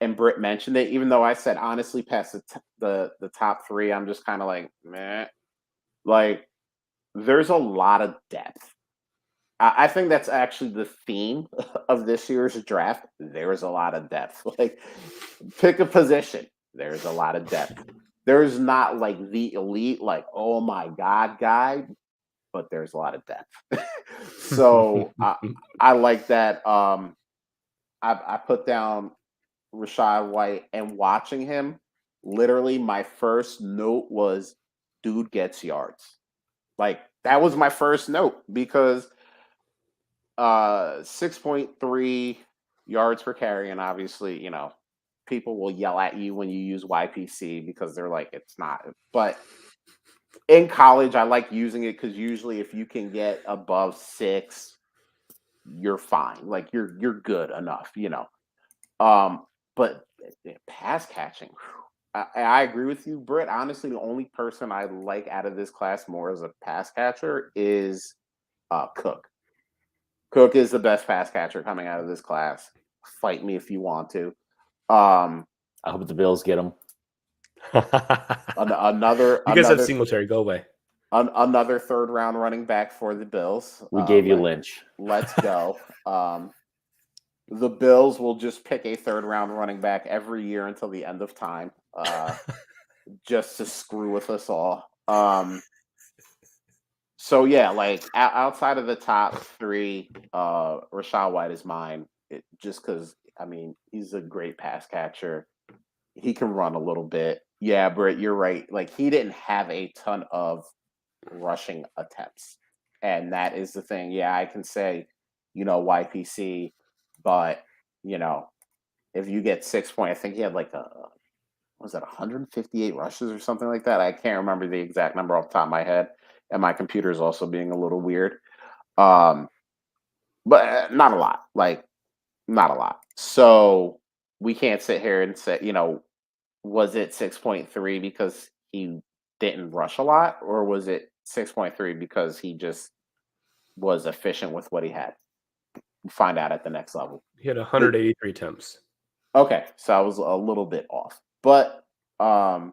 and Britt mentioned it, even though I said, honestly, past the top 3, I'm just kind of like, meh. Like, there's a lot of depth. I think that's actually the theme of this year's draft. There's a lot of depth. Like, pick a position. There's a lot of depth. There's not like the elite, like, oh my God guy. but there's a lot of depth. So I like that. I put down Rachaad White, and watching him, literally my first note was, dude gets yards. Like that was my first note because 6.3 yards per carry, and obviously, people will yell at you when you use YPC because they're like, it's not. But in college, I like using it because usually if you can get above 6, you're fine. Like you're good enough, But pass catching, I agree with you, Britt. Honestly, the only person I like out of this class more as a pass catcher is Cook. Cook is the best pass catcher coming out of this class. Fight me if you want to. I hope the Bills get him. Another You guys have Singletary. Go away. Another third round running back for the Bills. We gave you Lynch. Let's go. The Bills will just pick a third round running back every year until the end of time, just to screw with us all. So yeah, like outside of the top 3, Rachaad White is mine. Just because he's a great pass catcher. He can run a little bit. Yeah, Britt, you're right. Like he didn't have a ton of rushing attempts, and that is the thing. Yeah, I can say, YPC, but if you get 6 point, I think he had like was that 158 rushes or something like that? I can't remember the exact number off the top of my head, and my computer is also being a little weird. But not a lot. Like not a lot. So we can't sit here and say, was it 6.3 because he didn't rush a lot, or was it 6.3 because he just was efficient with what he had? We'll find out at the next level. He had 183 attempts. Okay, so I was a little bit off. But yeah,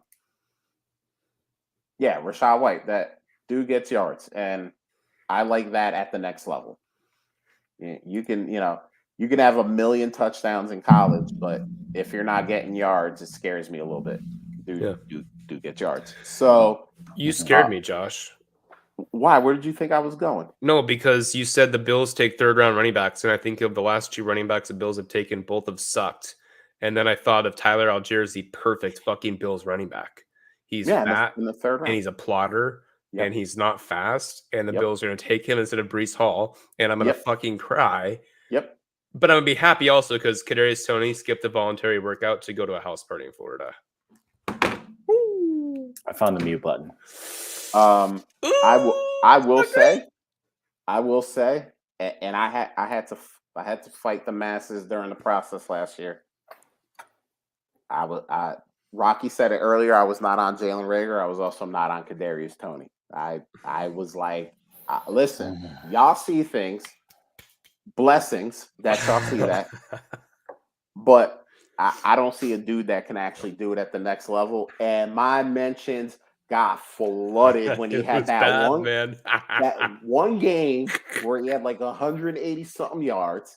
Rachaad White, that dude gets yards, and I like that at the next level. You can have 1 million touchdowns in college, but if you're not getting yards, it scares me a little bit. Dude get yards. So you scared me, Josh. Why? Where did you think I was going? No, because you said the Bills take third round running backs, and I think of the last 2 running backs the Bills have taken, both have sucked. And then I thought of Tyler Algier as the perfect fucking Bills running back. He's fat in the third round, and he's a plotter, and he's not fast. And the Bills are going to take him instead of Breece Hall, and I'm going to fucking cry. Yep. But I'm going to be happy also because Kadarius Toney skipped a voluntary workout to go to a house party in Florida. I found the mute button. I will say, and I had to fight the masses during the process last year. Rocky said it earlier. I was not on Jalen Reagor. I was also not on Kadarius Toney. I was like, listen, y'all see things, blessings that y'all see that, but I don't see a dude that can actually do it at the next level. And my mentions got flooded when he had that one game where he had like 180 something yards,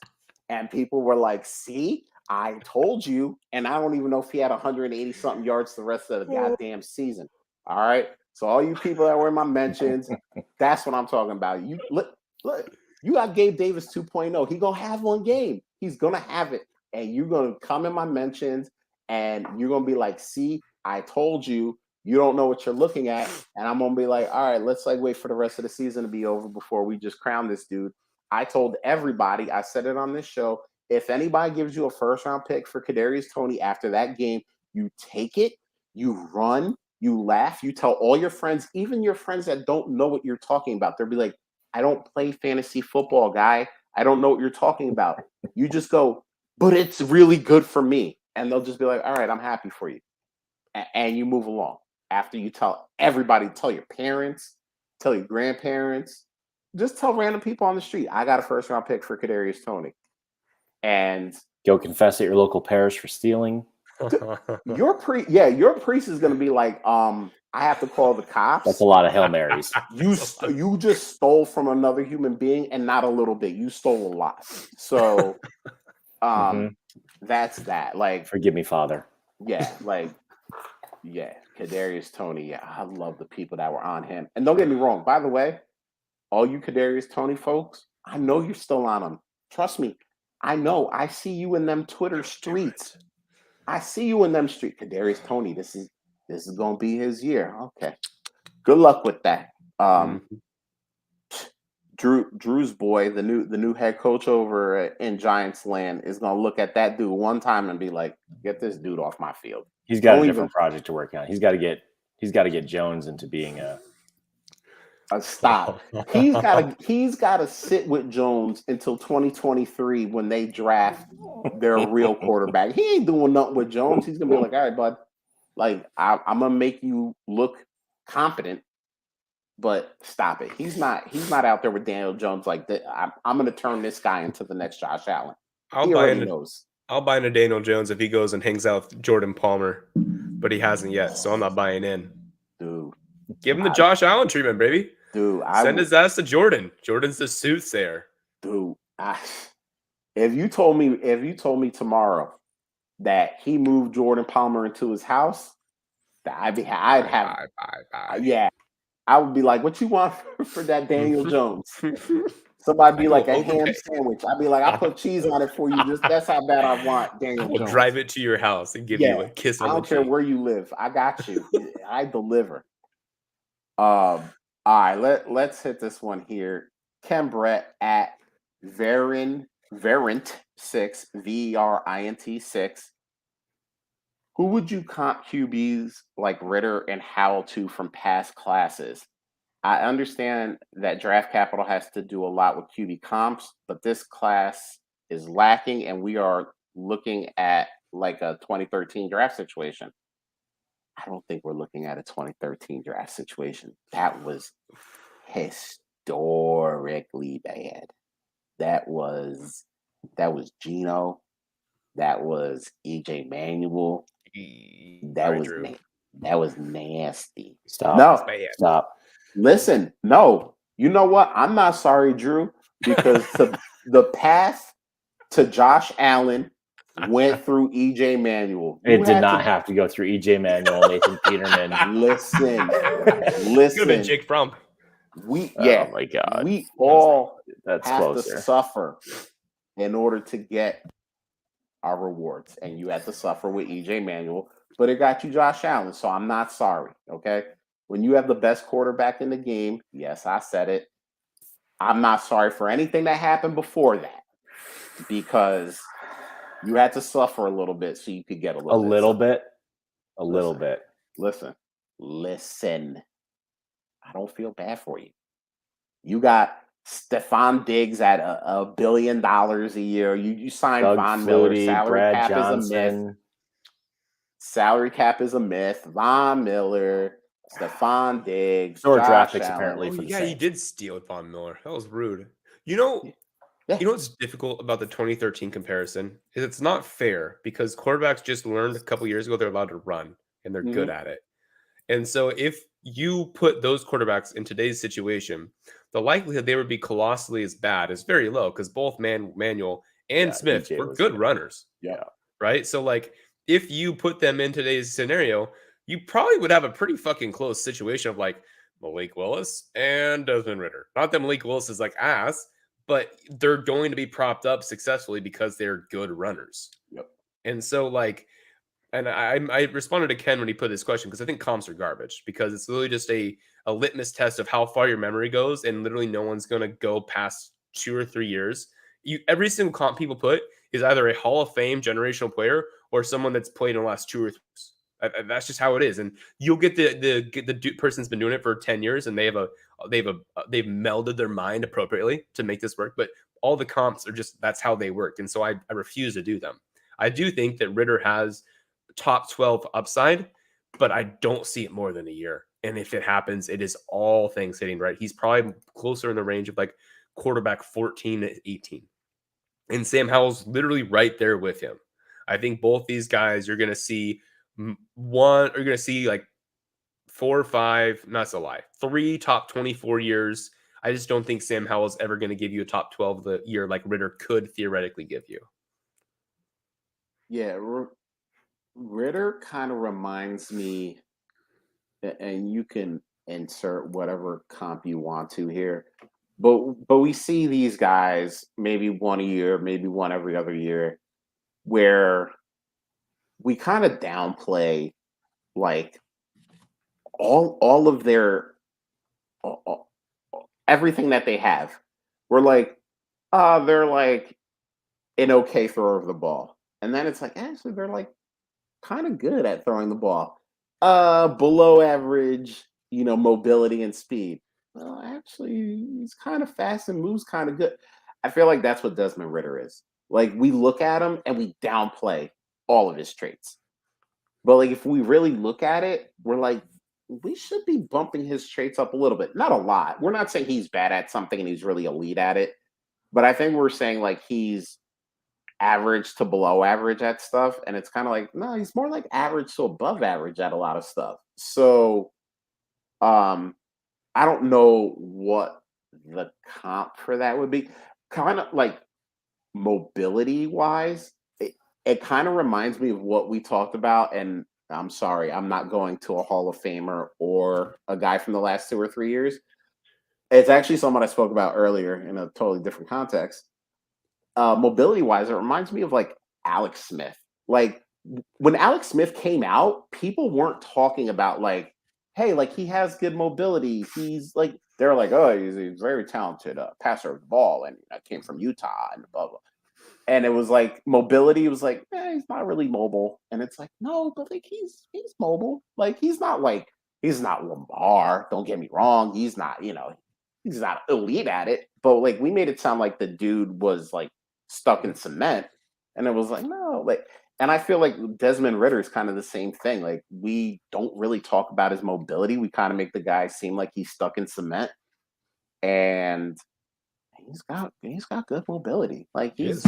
and people were like, "See, I told you." And I don't even know if he had 180 something yards the rest of the goddamn season. All right, so all you people that were in my mentions, that's what I'm talking about. You look, you got Gabe Davis 2.0. He gonna have one game. He's gonna have it, and you're gonna come in my mentions, and you're gonna be like, "See, I told you." You don't know what you're looking at, and I'm gonna be like, all right, let's wait for the rest of the season to be over before we just crown this dude. I told everybody, I said it on this show, if anybody gives you a first round pick for Kadarius Toney after that game, you take it, you run, you laugh, you tell all your friends, even your friends that don't know what you're talking about. They'll be like, I don't play fantasy football, guy. I don't know what you're talking about. You just go, but it's really good for me. And they'll just be like, all right, I'm happy for you. And you move along. After you tell everybody, tell your parents, tell your grandparents, just tell random people on the street, I got a first round pick for Kadarius Toney. And go confess at your local parish for stealing. Your priest is going to be like, I have to call the cops. That's a lot of Hail Marys. You just stole from another human being, and not a little bit. You stole a lot. So that's that. Like, forgive me, Father. Yeah, like, yeah, Kadarius Toney. Yeah, I love the people that were on him. And don't get me wrong, by the way, all you Kadarius Tony folks, I know you're still on him. Trust me. I know. I see you in them Twitter streets. I see you in them streets. Kadarius Tony, this is gonna be his year. Okay. Good luck with that. Mhm. Drew's boy, the new head coach over in Giants land, is gonna look at that dude one time and be like, "Get this dude off my field." He's got Don't a even different project to work on. He's got to get Jones into being a. stop. He's gotta sit with Jones until 2023 when they draft their real quarterback. He ain't doing nothing with Jones. He's gonna be like, "All right, bud, like I'm gonna make you look competent, but stop it." He's not out there with Daniel Jones like that. I'm gonna turn this guy into the next Josh Allen. I'll He buy already into knows. I'll buy into Daniel Jones if he goes and hangs out with Jordan Palmer, but he hasn't yet, so I'm not buying in. Dude, Give him the Josh Allen treatment, baby. dude, Send his ass to Jordan. Jordan's the soothsayer. dude, if you told me tomorrow that he moved Jordan Palmer into his house, I'd have yeah, I would be like, "What you want for that Daniel Jones?" Somebody be like a ham sandwich. I'd be like, "I'll put cheese on it for you." Just that's how bad I want Daniel We'll Jones. drive it to your house and give you a kiss I on the don't care cheek. where you live. I got you. I deliver. All right, let's hit this one here. Ken Brett at Verint6 VERINT6. Who would you comp QBs like Ritter and Howell to from past classes? I understand that draft capital has to do a lot with QB comps, but this class is lacking, and we are looking at like a 2013 draft situation. I don't think we're looking at a 2013 draft situation. That was historically bad. That was Geno. That was EJ Manuel. That was nasty. Stop. No, Stop. listen, no. You know what? I'm not sorry, Drew, because the path to Josh Allen went through EJ Manuel. It did not have to go through EJ Manuel, Nathan Peterman. Listen. Could have been Jake Fromm. Oh my God. We all That's have closer. to suffer in order to get our rewards, and you had to suffer with EJ Manuel, but it got you Josh Allen. So I'm not sorry. Okay. When you have the best quarterback in the game, yes, I said it. I'm not sorry for anything that happened before that, because you had to suffer a little bit so you could get a little bit. Listen. I don't feel bad for you. You got Stephon Diggs at $1 billion a year. You signed Doug Von Flutie, Miller. Salary Brad cap Johnson. is a myth. Salary cap is a myth. Von Miller, Stephon Diggs, Or Josh draft picks Allen. apparently for the Yeah, Saints. you did steal Von Miller. That was rude. You know what's difficult about the 2013 comparison is it's not fair because quarterbacks just learned a couple years ago they're allowed to run and they're good at it. And so if you put those quarterbacks in today's situation, the likelihood they would be colossally as bad is very low because both Manuel and Smith EJ were was good good. runners. Yeah. Right. So like if you put them in today's scenario, you probably would have a pretty fucking close situation of like Malik Willis and Desmond Ritter. Not that Malik Willis is like ass, but they're going to be propped up successfully because they're good runners. Yep. And so like, and I responded to Ken when he put this question because I think comps are garbage because it's literally just a litmus test of how far your memory goes, and literally no one's going to go past 2 or 3 years. Every single comp people put is either a Hall of Fame generational player or someone that's played in the last 2 or 3 years. That's just how it is, and you'll get the person's been doing it for 10 years, and they've melded their mind appropriately to make this work. But all the comps are just that's how they work, and so I refuse to do them. I do think that Ritter has top 12 upside, but I don't see it more than a year. And if it happens, it is all things hitting right. He's probably closer in the range of like quarterback 14 to 18. And Sam Howell's literally right there with him. I think both these guys you're going to see like 4 or 5, not so lie, 3 top 24 years. I just don't think Sam Howell's ever going to give you a top 12 the year like Ritter could theoretically give you. Yeah, Ritter kind of reminds me, and you can insert whatever comp you want to here, But we see these guys maybe one a year, maybe one every other year, where we kind of downplay like all of their all- all- everything that they have. We're like, they're like an okay thrower of the ball. And then it's like, actually, they're like kind of good at throwing the ball. Below average, mobility and speed. Well, actually, he's kind of fast and moves kind of good. I feel like that's what Desmond Ritter is. Like we look at him and we downplay all of his traits. But like if we really look at it, we're like, we should be bumping his traits up a little bit. Not a lot. We're not saying he's bad at something and he's really elite at it. But I think we're saying like he's average to below average at stuff. And it's kind of like, no, he's more like average to above average at a lot of stuff. So I don't know what the comp for that would be. Kind of like mobility wise, it kind of reminds me of what we talked about. And I'm sorry, I'm not going to a Hall of Famer or a guy from the last 2 or 3 years. It's actually someone I spoke about earlier in a totally different context. Mobility wise, it reminds me of like Alex Smith. Like when Alex Smith came out, people weren't talking about like, hey, like he has good mobility. He's like, they're like, oh, he's very talented passer of the ball, and came from Utah and blah blah. And it was like mobility was like, he's not really mobile. And it's like, no, but like he's mobile. Like he's not Lamar. Don't get me wrong. He's not, he's not elite at it. But like we made it sound like the dude was like stuck in cement. And it was like, no, like, and I feel like Desmond Ritter is kind of the same thing. Like we don't really talk about his mobility. We kind of make the guy seem like he's stuck in cement. And he's got good mobility. Like he's,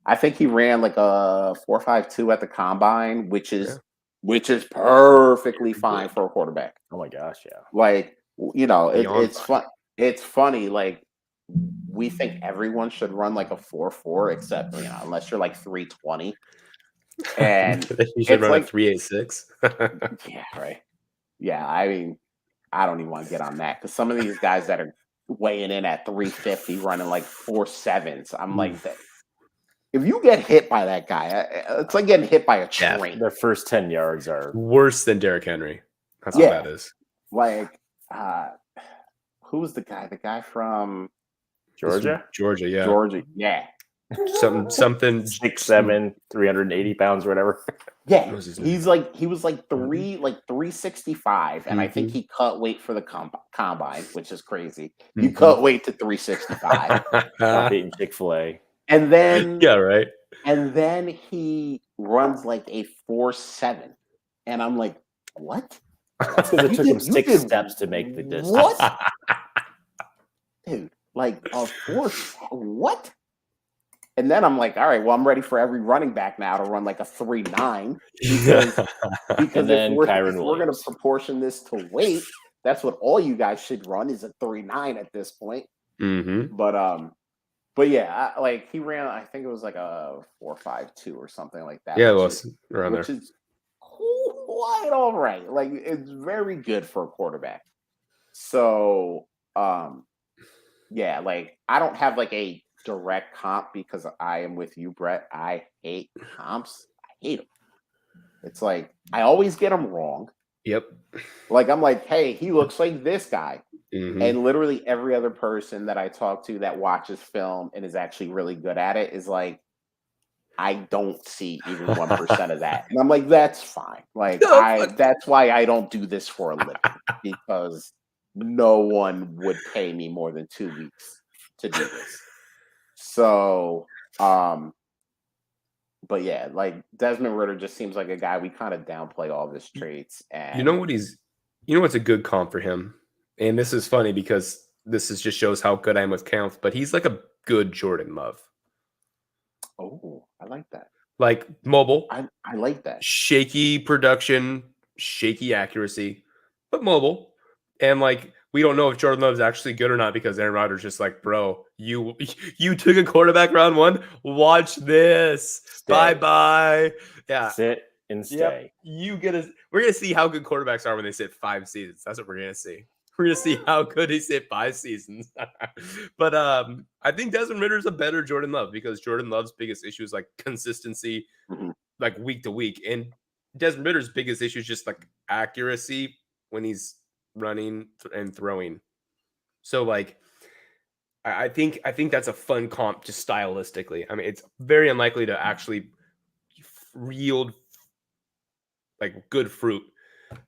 I think he ran like a 4.52 at the combine, which is perfectly fine for a quarterback. Oh my gosh, yeah. Like, it's fun. It's funny. Like we think everyone should run like a 4.4, except unless you're like 320. And you should run like 3.86. Yeah, right. Yeah, I mean, I don't even want to get on that because some of these guys that are weighing in at 350 running like 4.7s, I'm like that. If you get hit by that guy, it's like getting hit by a train. Their first 10 yards are worse than Derrick Henry. That's what that is. Like, who's the guy? The guy from Georgia? Georgia, yeah. Georgia, yeah. Something 6'7", 380 pounds or whatever. Yeah, he was like 365, and I think he cut weight for the combine, which is crazy. He cut weight to 365. Not eating Chick-fil-A. And then yeah, right. And then he runs like a 4.7, and I'm like, what? That's because it took him 6 steps to make the distance. What? Dude, like a 4, what? And then I'm like, all right, well, I'm ready for every running back now to run like a 3.9 because if we're going to proportion this to weight, that's what all you guys should run is a 3.9 at this point. Mm-hmm. But yeah, like he ran, I think it was like a 4.52 or something like that. Yeah, it was around there. Which is quite all right. Like it's very good for a quarterback. So, yeah, like I don't have like a direct comp because I am with you, Brett. I hate comps. I hate them. It's like I always get them wrong. Yep. Like I'm like, hey, he looks like this guy. Mm-hmm. And literally every other person that I talk to that watches film and is actually really good at it is like, I don't see even 1% of that. And I'm like, that's fine. Like that's why I don't do this for a living, because no one would pay me more than 2 weeks to do this. So, but yeah, like Desmond Ritter just seems like a guy we kind of downplay all of his traits. And you know what's a good comp for him? And this is funny because just shows how good I am with counts, but he's like a good Jordan Love. Oh, I like that. Like mobile. I like that. Shaky production, shaky accuracy, but mobile. And like we don't know if Jordan Love's actually good or not because Aaron Rodgers just like, bro, you took a quarterback round 1. Watch this. Bye. Yeah. Sit and stay. Yep. We're gonna see how good quarterbacks are when they sit 5 seasons. That's what we're gonna see. We're gonna see how good he's hit 5 seasons. But I think Desmond Ritter's a better Jordan Love because Jordan Love's biggest issue is like consistency, Mhm. like week to week, and Desmond Ritter's biggest issue is just like accuracy when he's running and throwing. So like I think that's a fun comp just stylistically. I mean, it's very unlikely to actually yield like good fruit,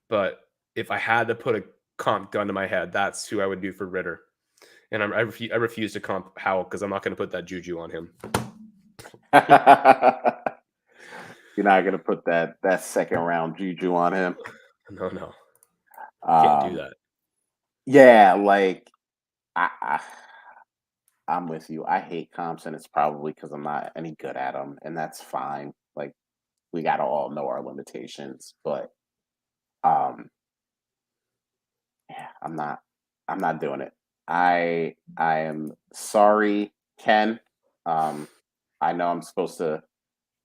but if I had to put a comp gun to my head, that's who I would do for Ritter. And I refuse to comp Howell because I'm not going to put that juju on him. You're not gonna put that second round juju on him. No, can't do that. Yeah, like I'm with you. I hate comps, and it's probably because I'm not any good at them, and that's fine. Like we gotta all know our limitations, but yeah, I'm not doing it. I am sorry, Ken. I know I'm supposed to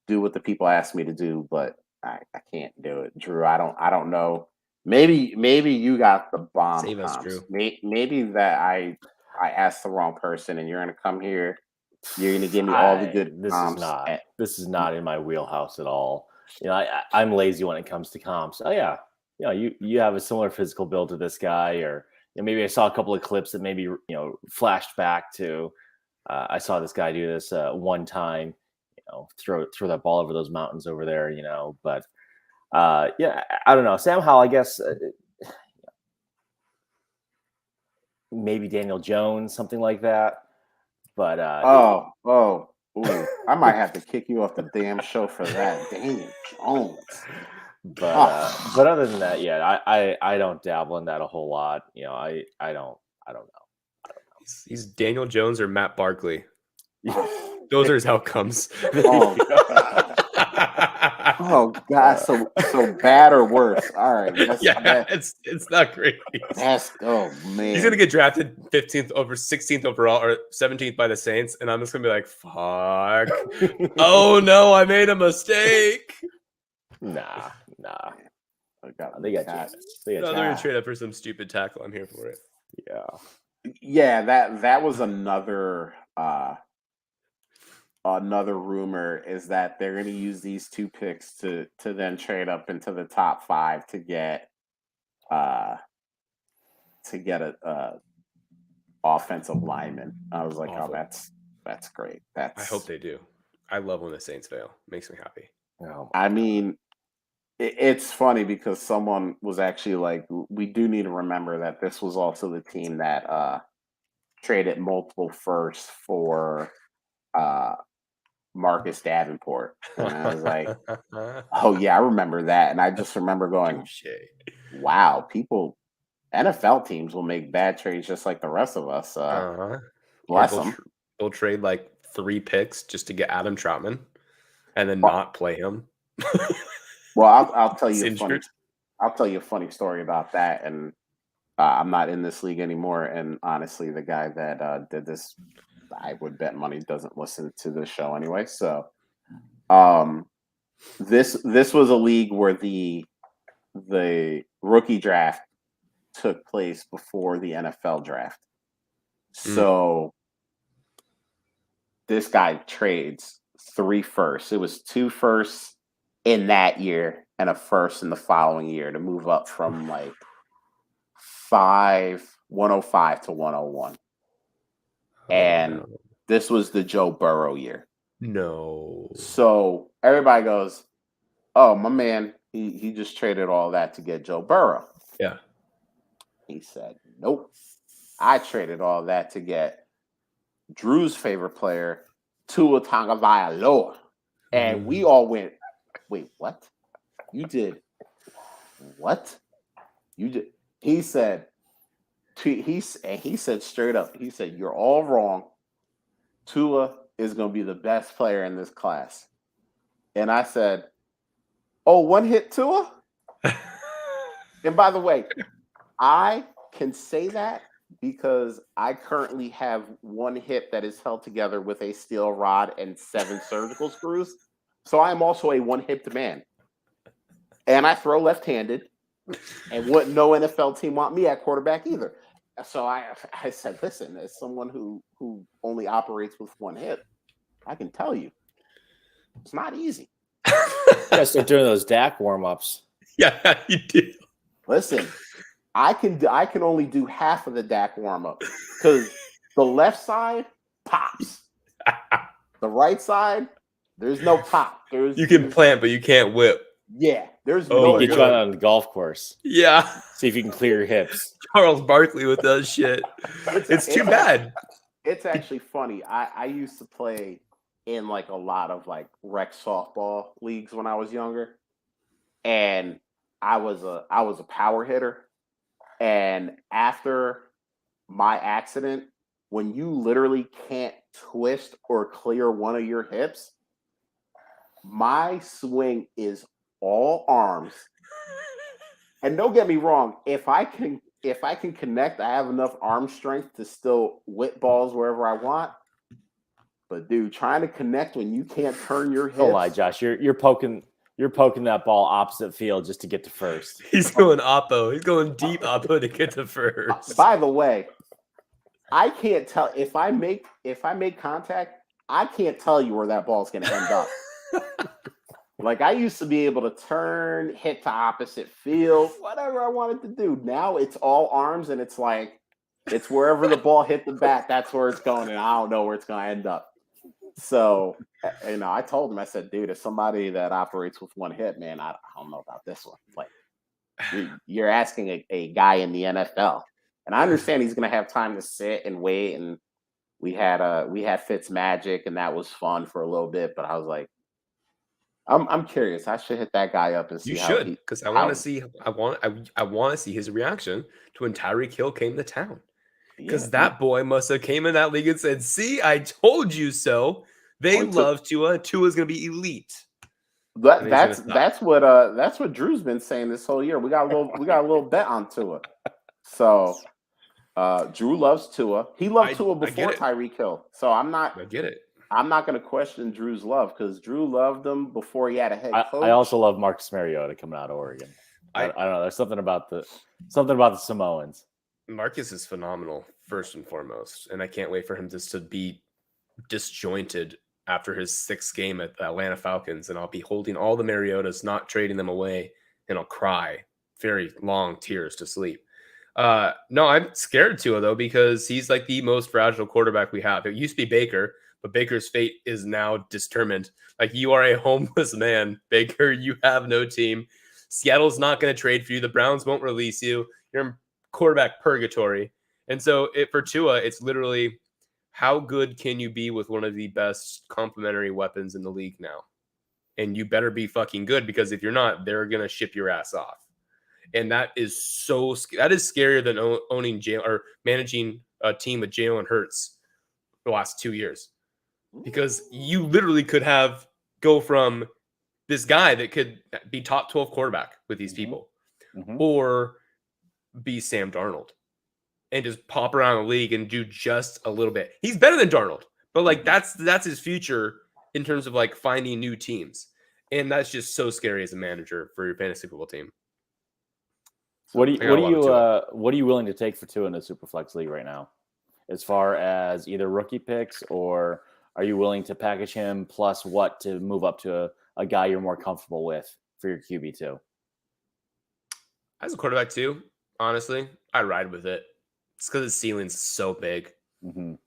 do what the people ask me to do, but I can't do it. Drew, I don't know. Maybe you got the bomb Save us, comps. Drew. Maybe that I asked the wrong person, and you're gonna come here. You're gonna give me all the good comps. This is not in my wheelhouse at all. You know, I'm lazy when it comes to comps. Oh yeah, you know, you have a similar physical build to this guy, or you know, maybe I saw a couple of clips that maybe flashed back to. I saw this guy do this one time. You know, throw that ball over those mountains over there. You know, but yeah, I don't know. Sam Howell, I guess. Maybe Daniel Jones, something like that. But ooh, I might have to kick you off the damn show for that, Daniel Jones. But other than that, yeah, I don't dabble in that a whole lot. You know, I don't know. He's Daniel Jones or Matt Barkley. Those are his outcomes. Oh God, so bad or worse? All right, it's not great. Oh man, he's gonna get drafted 15th over 16th overall or 17th by the Saints, and I'm just gonna be like, fuck. Oh no, I made a mistake. Nah. They got Jameis. They're gonna trade up for some stupid tackle. I'm here for it. Yeah. That was another rumor is that they're going to use these 2 picks to then trade up into the top 5 to get a offensive lineman. I was like, awful. Oh, that's great. I hope they do. I love when the Saints fail. Makes me happy. I mean, it's funny because someone was actually like, we do need to remember that this was also the team that traded multiple firsts for Marcus Davenport. And I was like, oh yeah, I remember that. And I just remember going, wow, NFL teams will make bad trades just like the rest of us. Bless them. They'll trade like 3 picks just to get Adam Troutman and then not play him. Well, I'll tell you a funny story about that. And I'm not in this league anymore. And honestly, the guy that did this, I would bet money doesn't listen to the show anyway. So, this was a league where the rookie draft took place before the NFL draft. So this guy trades 3 firsts. It was 2 firsts in that year and a first in the following year to move up from like 105 to 101. And this was the Joe Burrow year. No. So everybody goes, oh, my man, he just traded all that to get Joe Burrow. Yeah. He said, nope. I traded all that to get Drew's favorite player, Tua Tagovailoa. And we all went, wait, what? You did what? You did. He said straight up, he said, you're all wrong. Tua is going to be the best player in this class. And I said, oh, one hit Tua? And by the way, I can say that because I currently have 1 hip that is held together with a steel rod and 7 surgical screws. So I am also a 1-hipped man. And I throw left-handed. And wouldn't no NFL team want me at quarterback either. So I said, listen, as someone who only operates with one hip, I can tell you, it's not easy. You gotta start doing those Dak warm-ups. Yeah, you do. Listen, I can only do half of the Dak warm-up because the left side pops. The right side, there's no pop. You can plant, but you can't whip. Yeah, there's Oh, no. Get you out on the golf course. Yeah, See if you can clear your hips. Charles Barkley with that shit. It's too bad. It's actually funny. I used to play in like a lot of like rec softball leagues when I was younger, and I was a power hitter. And after my accident, when you literally can't twist or clear one of your hips, my swing is all arms. And don't get me wrong, if I can connect, I have enough arm strength to still whip balls wherever I want. But dude, trying to connect when you can't turn your hips. Don't lie, Josh. You're poking that ball opposite field just to get to first. He's going oppo. He's going deep oppo to get to first. By the way, I can't tell if I make contact, I can't tell you where that ball's gonna end up. Like I used to be able to turn, hit to opposite field, whatever I wanted to do. Now it's all arms, and it's like it's wherever the ball hit the bat, that's where it's going, and I don't know where it's going to end up. So, I told him, I said, dude, as somebody that operates with one hip, man, I don't know about this one. Like, you're asking a guy in the NFL, and I understand he's going to have time to sit and wait. And we had Fitzmagic, and that was fun for a little bit. But I was like, I'm curious. I should hit that guy up and see. You should, because I want to see. I want to see his reaction to when Tyreek Hill came to town. Because that boy must have came in that league and said, "See, I told you so." They love Tua. Tua's going to be elite. That's what Drew's been saying this whole year. We got a little bet on Tua. So Drew loves Tua. He loved Tua before Tyreek Hill. So I get it. I'm not going to question Drew's love because Drew loved him before he had a head coach. I also love Marcus Mariota coming out of Oregon. I don't know. There's something about the Samoans. Marcus is phenomenal, first and foremost, and I can't wait for him just to be disjointed after his 6th game at the Atlanta Falcons, and I'll be holding all the Mariotas, not trading them away, and I'll cry very long tears to sleep. No, I'm scared Tua though because he's like the most fragile quarterback we have. It used to be Baker. But Baker's fate is now determined. Like, you are a homeless man, Baker. You have no team. Seattle's not going to trade for you. The Browns won't release you. You're in quarterback purgatory. And so for Tua, it's literally how good can you be with one of the best complementary weapons in the league now? And you better be fucking good because if you're not, they're going to ship your ass off. And that is scarier than owning or managing a team with Jalen Hurts the last 2 years. Because you literally could go from this guy that could be top 12 quarterback with these people or be Sam Darnold and just pop around the league and do just a little bit. He's better than Darnold, but like that's his future in terms of like finding new teams. And that's just so scary as a manager for your fantasy football team. So what are you willing to take for Tua in the Superflex league right now? As far as either rookie picks or are you willing to package him plus what to move up to a guy you're more comfortable with for your QB2? As a quarterback too, honestly, I ride with it. It's because his ceiling's so big. And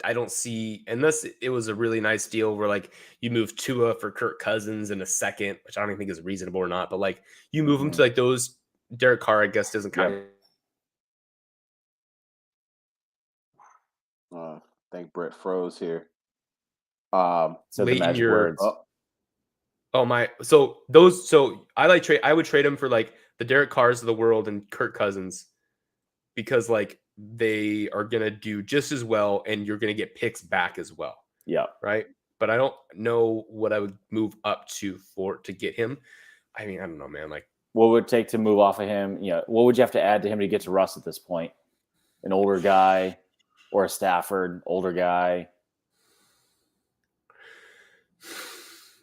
I don't see, unless it was a really nice deal where like you move Tua for Kirk Cousins in a second, which I don't even think is reasonable or not, but like you move him to like those. Derek Carr, I guess, doesn't kind of. I think Brett froze here. So the magic words. So I would trade him for like the Derek Carrs of the world and Kirk Cousins because like they are gonna do just as well and you're gonna get picks back as well. Yeah. Right. But I don't know what I would move up to get him. I mean, I don't know, man. Like, what would it take to move off of him? What would you have to add to him to get to Russ at this point? An older guy or a Stafford, older guy?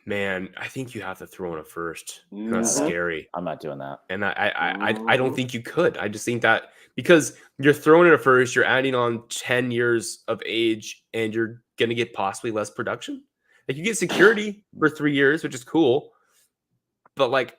Man, I think you have to throw in a first. And that's Mhm. scary. I'm not doing that. And I don't Mhm. think you could. I just think that because you're throwing in a first, you're adding on 10 years of age, and you're gonna get possibly less production. Like you get security for 3 years, which is cool, but like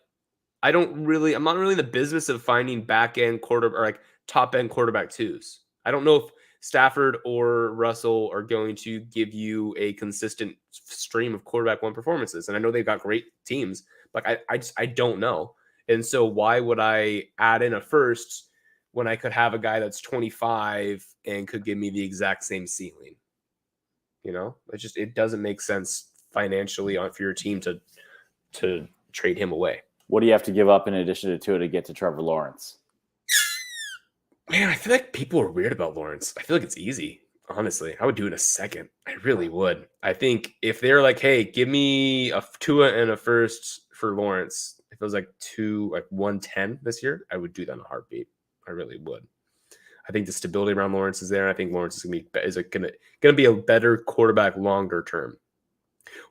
I'm not really in the business of finding back end quarter or like top end quarterback twos. I don't know if Stafford or Russell are going to give you a consistent stream of quarterback one performances. And I know they've got great teams, but I don't know. And so why would I add in a first when I could have a guy that's 25 and could give me the exact same ceiling? You know, it doesn't make sense financially for your team to trade him away. What do you have to give up in addition to Tua to get to Trevor Lawrence? Man, I feel like people are weird about Lawrence. I feel like it's easy. Honestly, I would do it in a second. I really would. I think if they're like, "Hey, give me a Tua and a first for Lawrence," if it was like 110 this year, I would do that in a heartbeat. I really would. I think the stability around Lawrence is there. And I think Lawrence is gonna be a better quarterback longer term.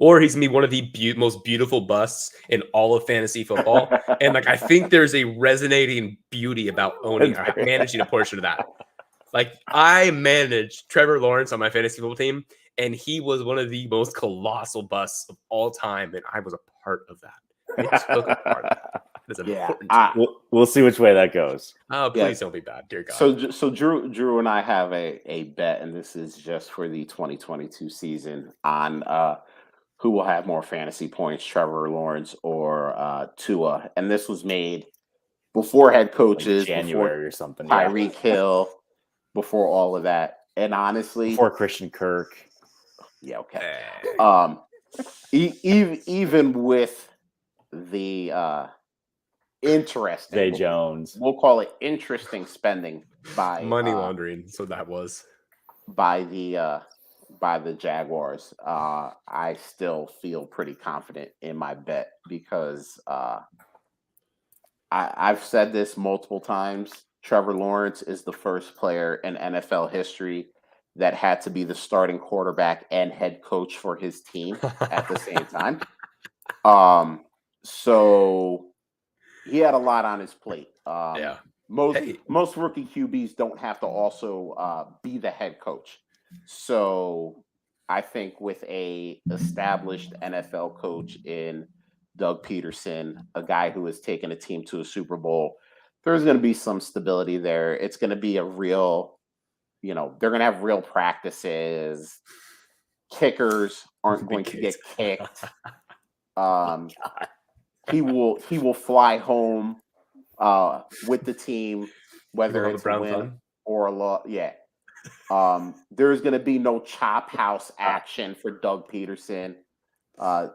Or he's gonna be one of the most beautiful busts in all of fantasy football. And like I think there's a resonating beauty about managing a portion of that. Like I managed Trevor Lawrence on my fantasy football team, and he was one of the most colossal busts of all time, and I was a part of that. I took a part of that. That's important to me. We'll see which way that goes. Oh, please don't be bad, dear God. So Drew and I have a bet, and this is just for the 2022 season on who will have more fantasy points, Trevor Lawrence or Tua. And this was made before head coaches, like January before or something. Tyreek Hill, before all of that. And honestly, before Christian Kirk. Yeah, okay. Even with the interesting Zay Jones, we'll call it interesting spending by money laundering. So that was by the Jaguars. I still feel pretty confident in my bet because I've said this multiple times. Trevor Lawrence is the first player in NFL history that had to be the starting quarterback and head coach for his team at the same time. So he had a lot on his plate. Most rookie QBs don't have to also be the head coach. So I think with a established NFL coach in Doug Peterson, a guy who has taken a team to a Super Bowl, there's going to be some stability there. It's going to be a real, they're going to have real practices. Kickers aren't going to get kicked. He will fly home with the team, whether it's a win or a loss. Yeah. There's going to be no chop house action for Doug Peterson. Doug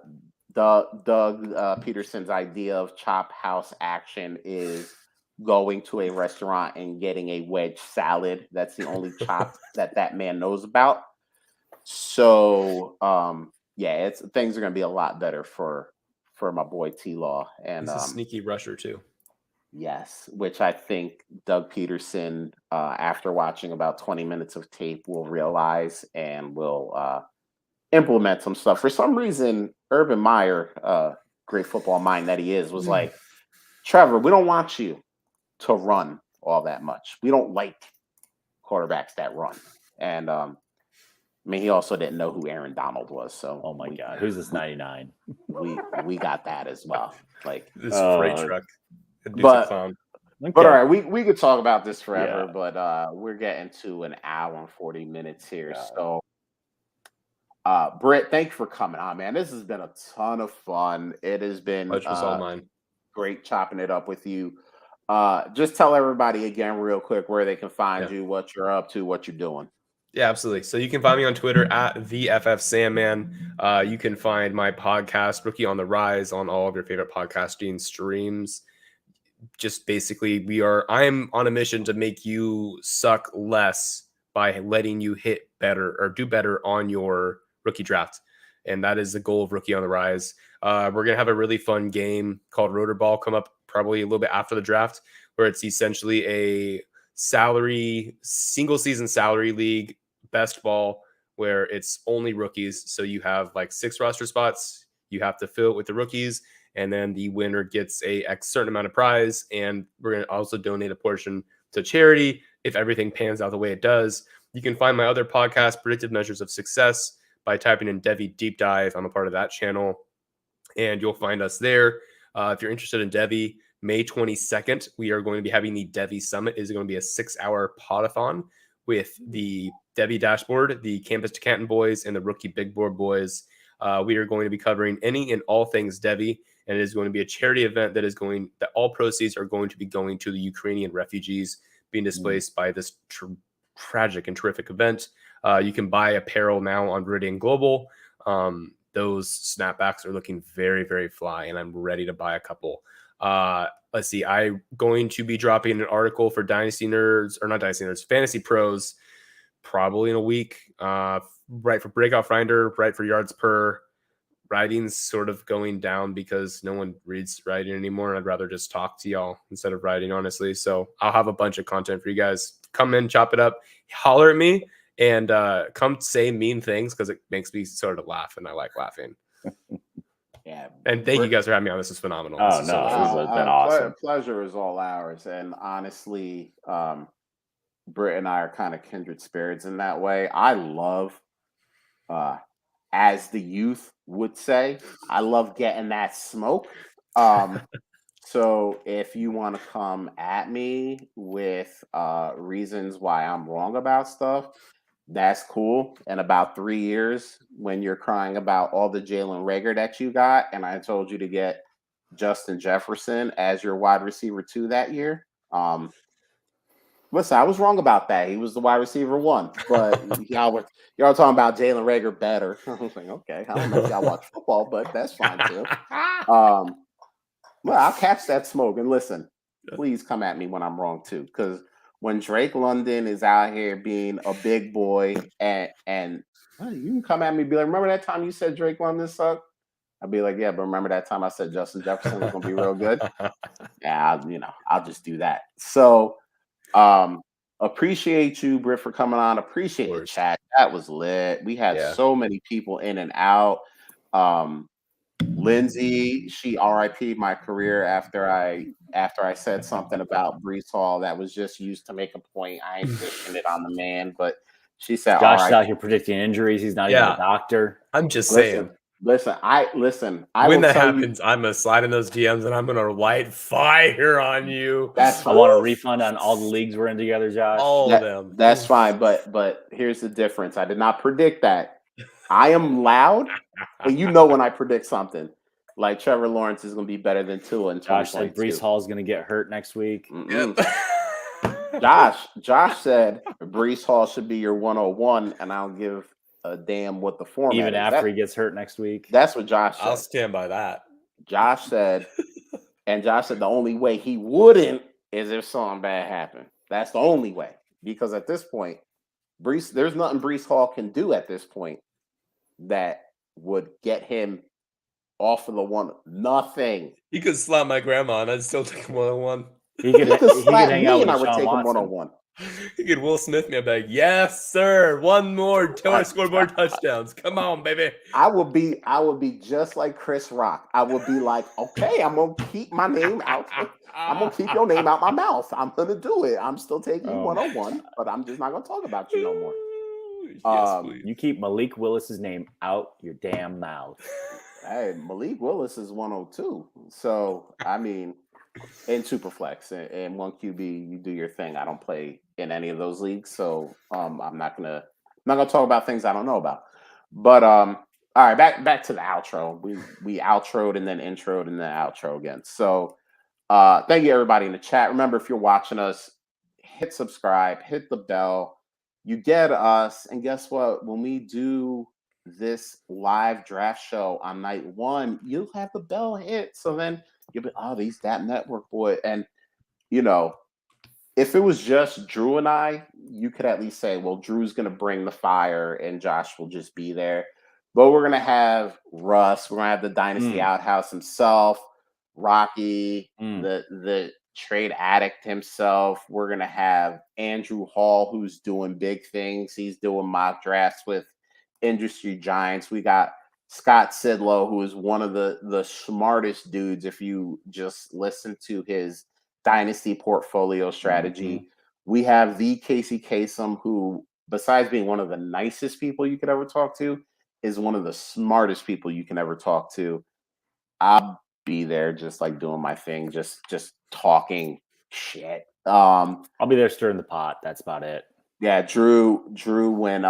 Peterson's idea of chop house action is going to a restaurant and getting a wedge salad. That's the only chop that man knows about. So, things are going to be a lot better for my boy T-Law. And he's a sneaky rusher too. Yes, which I think Doug Peterson, after watching about 20 minutes of tape, will realize and will implement some stuff. For some reason, Urban Meyer, great football mind that he is, was like, Trevor, we don't want you to run all that much. We don't like quarterbacks that run. And he also didn't know who Aaron Donald was. So, oh my God, who's this 99? We got that as well. Like this freight truck. But all right, we could talk about this forever, but we're getting to an hour and 40 minutes here. So Britt, thank you for coming on, man. This has been a ton of fun. It has been all mine. Great chopping it up with you. Just tell everybody again real quick where they can find you, what you're up to, what you're doing. Yeah, absolutely. So you can find me on Twitter at @VFFSandman. You can find my podcast, Rookie on the Rise, on all of your favorite podcasting streams. Just basically, I am on a mission to make you suck less by letting you hit better or do better on your rookie draft. And that is the goal of Rookie on the Rise. We're going to have a really fun game called Rotor Ball come up probably a little bit after the draft, where it's essentially a single season salary league best ball where it's only rookies. So you have like 6 roster spots. You have to fill it with the rookies, and then the winner gets a certain amount of prize. And we're going to also donate a portion to charity if everything pans out the way it does. You can find my other podcast, Predictive Measures of Success, by typing in Devy Deep Dive. I'm a part of that channel, and you'll find us there. If you're interested in Devy, May 22nd, we are going to be having the Devy Summit. It's going to be a 6-hour podathon with the Devy Dashboard, the Campus to Canton boys, and the Rookie Big Board boys. We are going to be covering any and all things Devy, and it is going to be a charity event that all proceeds are going to be going to the Ukrainian refugees being displaced by this tragic and terrific event. You can buy apparel now on Viridian Global. Those snapbacks are looking very, very fly, and I'm ready to buy a couple. Let's see. I'm going to be dropping an article for Dynasty Nerds, or not Dynasty Nerds, Fantasy Pros, probably in a week. Right for Breakout Finder, right for Yards Per. Writing's sort of going down because no one reads writing anymore. I'd rather just talk to y'all instead of writing, honestly. So I'll have a bunch of content for you guys. Come in, chop it up, holler at me, and come say mean things because it makes me sort of laugh, and I like laughing. Yeah. And thank you guys for having me on. This is phenomenal. Oh, This is no, so this fun. has been awesome. Pleasure is all ours. And honestly, Britt and I are kind of kindred spirits in that way. I love, as the youth would say, I love getting that smoke. So if you want to come at me with reasons why I'm wrong about stuff, that's cool. In about 3 years, when you're crying about all the Jalen Reagor that you got, and I told you to get Justin Jefferson as your wide receiver 2 that year. Listen, I was wrong about that. He was the wide receiver 1, but y'all talking about Jalen Reagor better. I was like, okay, I don't know if y'all watch football, but that's fine too. Well, I'll catch that smoke. And listen, please come at me when I'm wrong too, because when Drake London is out here being a big boy, and you can come at me and be like, remember that time you said Drake London sucked? I'd be like, yeah, but remember that time I said Justin Jefferson was gonna be real good? Yeah, I'll just do that. So appreciate you, Britt, for coming on. Appreciate the chat. That was lit. We had so many people in and out. Lindsay, she RIP'd my career after I said something about Breece Hall that was just used to make a point. I ain't pushing it on the man, but she said, Josh is out here predicting injuries. He's not even a doctor. I'm just saying. Listen. When that happens, I'm gonna slide in those DMs and I'm gonna light fire on you. I want a refund on all the leagues we're in together, Josh. All of them. That's fine, but here's the difference. I did not predict that. I am loud, and when I predict something, like Trevor Lawrence is going to be better than Tua in 2022. Josh said Breece Hall is going to get hurt next week. Josh said Breece Hall should be your 101, and I'll give a damn what the format even after he gets hurt next week. That's what Josh said. I'll stand by that. Josh said the only way he wouldn't is if something bad happened. That's the only way, because at this point, there's nothing Breece Hall can do at this point that would get him off of the one. Nothing. He could slap my grandma and I'd still take him 101. He could hang out with I would Deshaun take him Watson. 101. He could Will Smith me. I'd be like, yes, sir. One more. Taylor scored more touchdowns. Come on, baby. I would be just like Chris Rock. I would be like, okay, I'm gonna keep my name out. I'm gonna keep your name out my mouth. I'm gonna do it. I'm still taking you 101, but I'm just not gonna talk about you no more. Yes, you keep Malik Willis's name out your damn mouth. Hey, Malik Willis is 102. So I mean, in Superflex and 1QB, you do your thing. I don't play in any of those leagues, so I'm not gonna talk about things I don't know about. But all right, back to the outro. We outroed and then introed and then outro again. So thank you everybody in the chat. Remember, if you're watching us, hit subscribe, hit the bell. You get us, and guess what? When we do this live draft show on night 1, you'll have the bell hit. So then you'll be, oh, these that network boy. And if it was just Drew and I, you could at least say, well, Drew's gonna bring the fire and Josh will just be there. But we're gonna have Russ, we're gonna have the Dynasty Outhouse himself, Rocky, the trade addict himself. We're gonna have Andrew Hall, who's doing big things. He's doing mock drafts with industry giants. We got Scott Sidlow, who is one of the smartest dudes. If you just listen to his dynasty portfolio strategy, we have the Casey Kasem, who, besides being one of the nicest people you could ever talk to, is one of the smartest people you can ever talk to. I'll be there just like doing my thing, just talking shit. I'll be there stirring the pot. That's about it. Yeah, Drew, when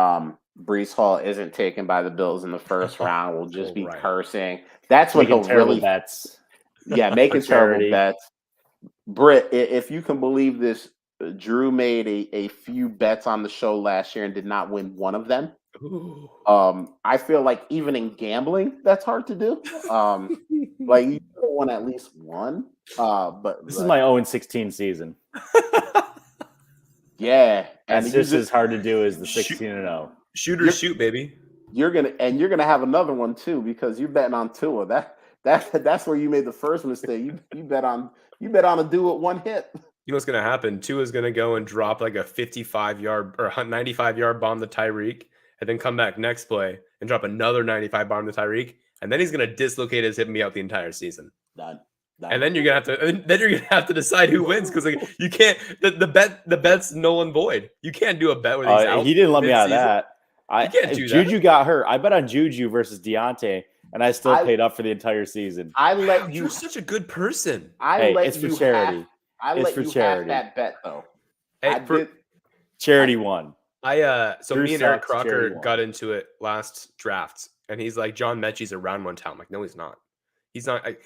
Brees Hall isn't taken by the Bills in the first round, will just be cursing. That's what Making he'll terrible really bets. Yeah, making terrible bets. Britt, if you can believe this, Drew made a few bets on the show last year and did not win one of them. Ooh. I feel like even in gambling, that's hard to do. Like you won at least one. But This is my 0-16 season. Yeah, and it's just as hard to do as the 16-0. Shoot or shoot, baby. You're gonna have another one too because you're betting on Tua. That's where you made the first mistake. You bet on a do it one hit. You know what's gonna happen? Tua's gonna go and drop like a 55-yard or 95-yard bomb to Tyreek, and then come back next play and drop another 95 bomb to Tyreek, and then he's gonna dislocate his hip and be out the entire season. Done. And then you're gonna have to decide who wins because like you can't the bet's null and void. You can't do a bet where he's out. He didn't let me out of that. Juju got hurt. I bet on Juju versus Deontay, and I still paid up for the entire season. You're such a good person. It's for charity. It's for charity. That bet though. Charity won. So me and Eric Crocker got into it last draft, and he's like, John Mechie's a round one talent. I'm like, no, he's not.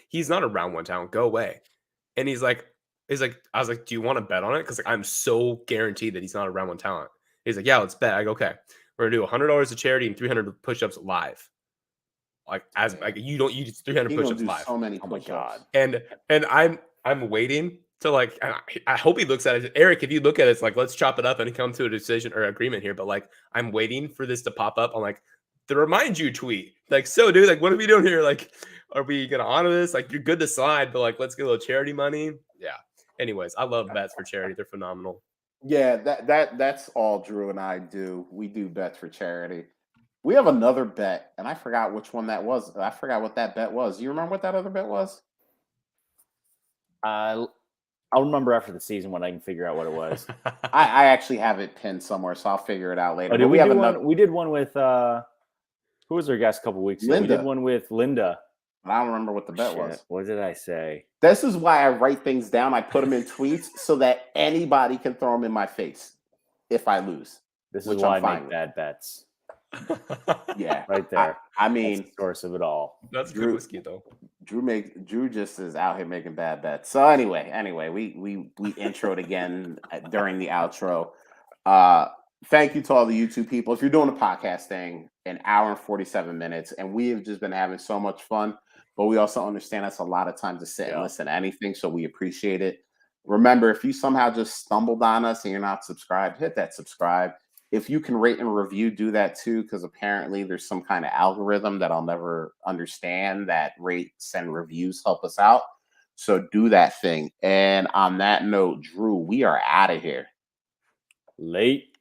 He's not a round one talent. Go away. And he's like, I was like, do you want to bet on it? Because like I'm so guaranteed that he's not a round one talent. He's like, yeah, let's bet. I go, okay. We're gonna do $100 of charity and 300 push-ups live. You do 300 push-ups live. So many push-ups. And I'm waiting to like. I hope he looks at it. Eric, if you look at it, it's like let's chop it up and come to a decision or agreement here. But like I'm waiting for this to pop up on like the remind you tweet. Like so, dude. Like what are we doing here? Like, are we gonna honor this? Like you're good to slide, but like let's get a little charity money. Yeah. Anyways, I love bets for charity. They're phenomenal. Yeah, that's all Drew and I do. We do bets for charity. We have another bet, and I forgot which one that was. I forgot what that bet was. You remember what that other bet was? I'll remember after the season when I can figure out what it was. I actually have it pinned somewhere, so I'll figure it out later. Oh, we did one with who was our guest a couple weeks ago? Linda. We did one with Linda. I don't remember what the bet was. What did I say? This is why I write things down. I put them in tweets so that anybody can throw them in my face if I lose. This is why I make bad bets. Yeah, right there. I mean, that's the source of it all. That's good whiskey, though. Drew just is out here making bad bets. So anyway, we introed again during the outro. Thank you to all the YouTube people. If you're doing a podcast thing, an hour and 47 minutes, and we have just been having so much fun. But we also understand that's a lot of time to sit and listen to anything, so we appreciate it. Remember, if you somehow just stumbled on us and you're not subscribed, hit that subscribe. If you can rate and review, do that too, because apparently there's some kind of algorithm that I'll never understand that rates and reviews help us out. So do that thing. And on that note, Drew, we are out of here. Late.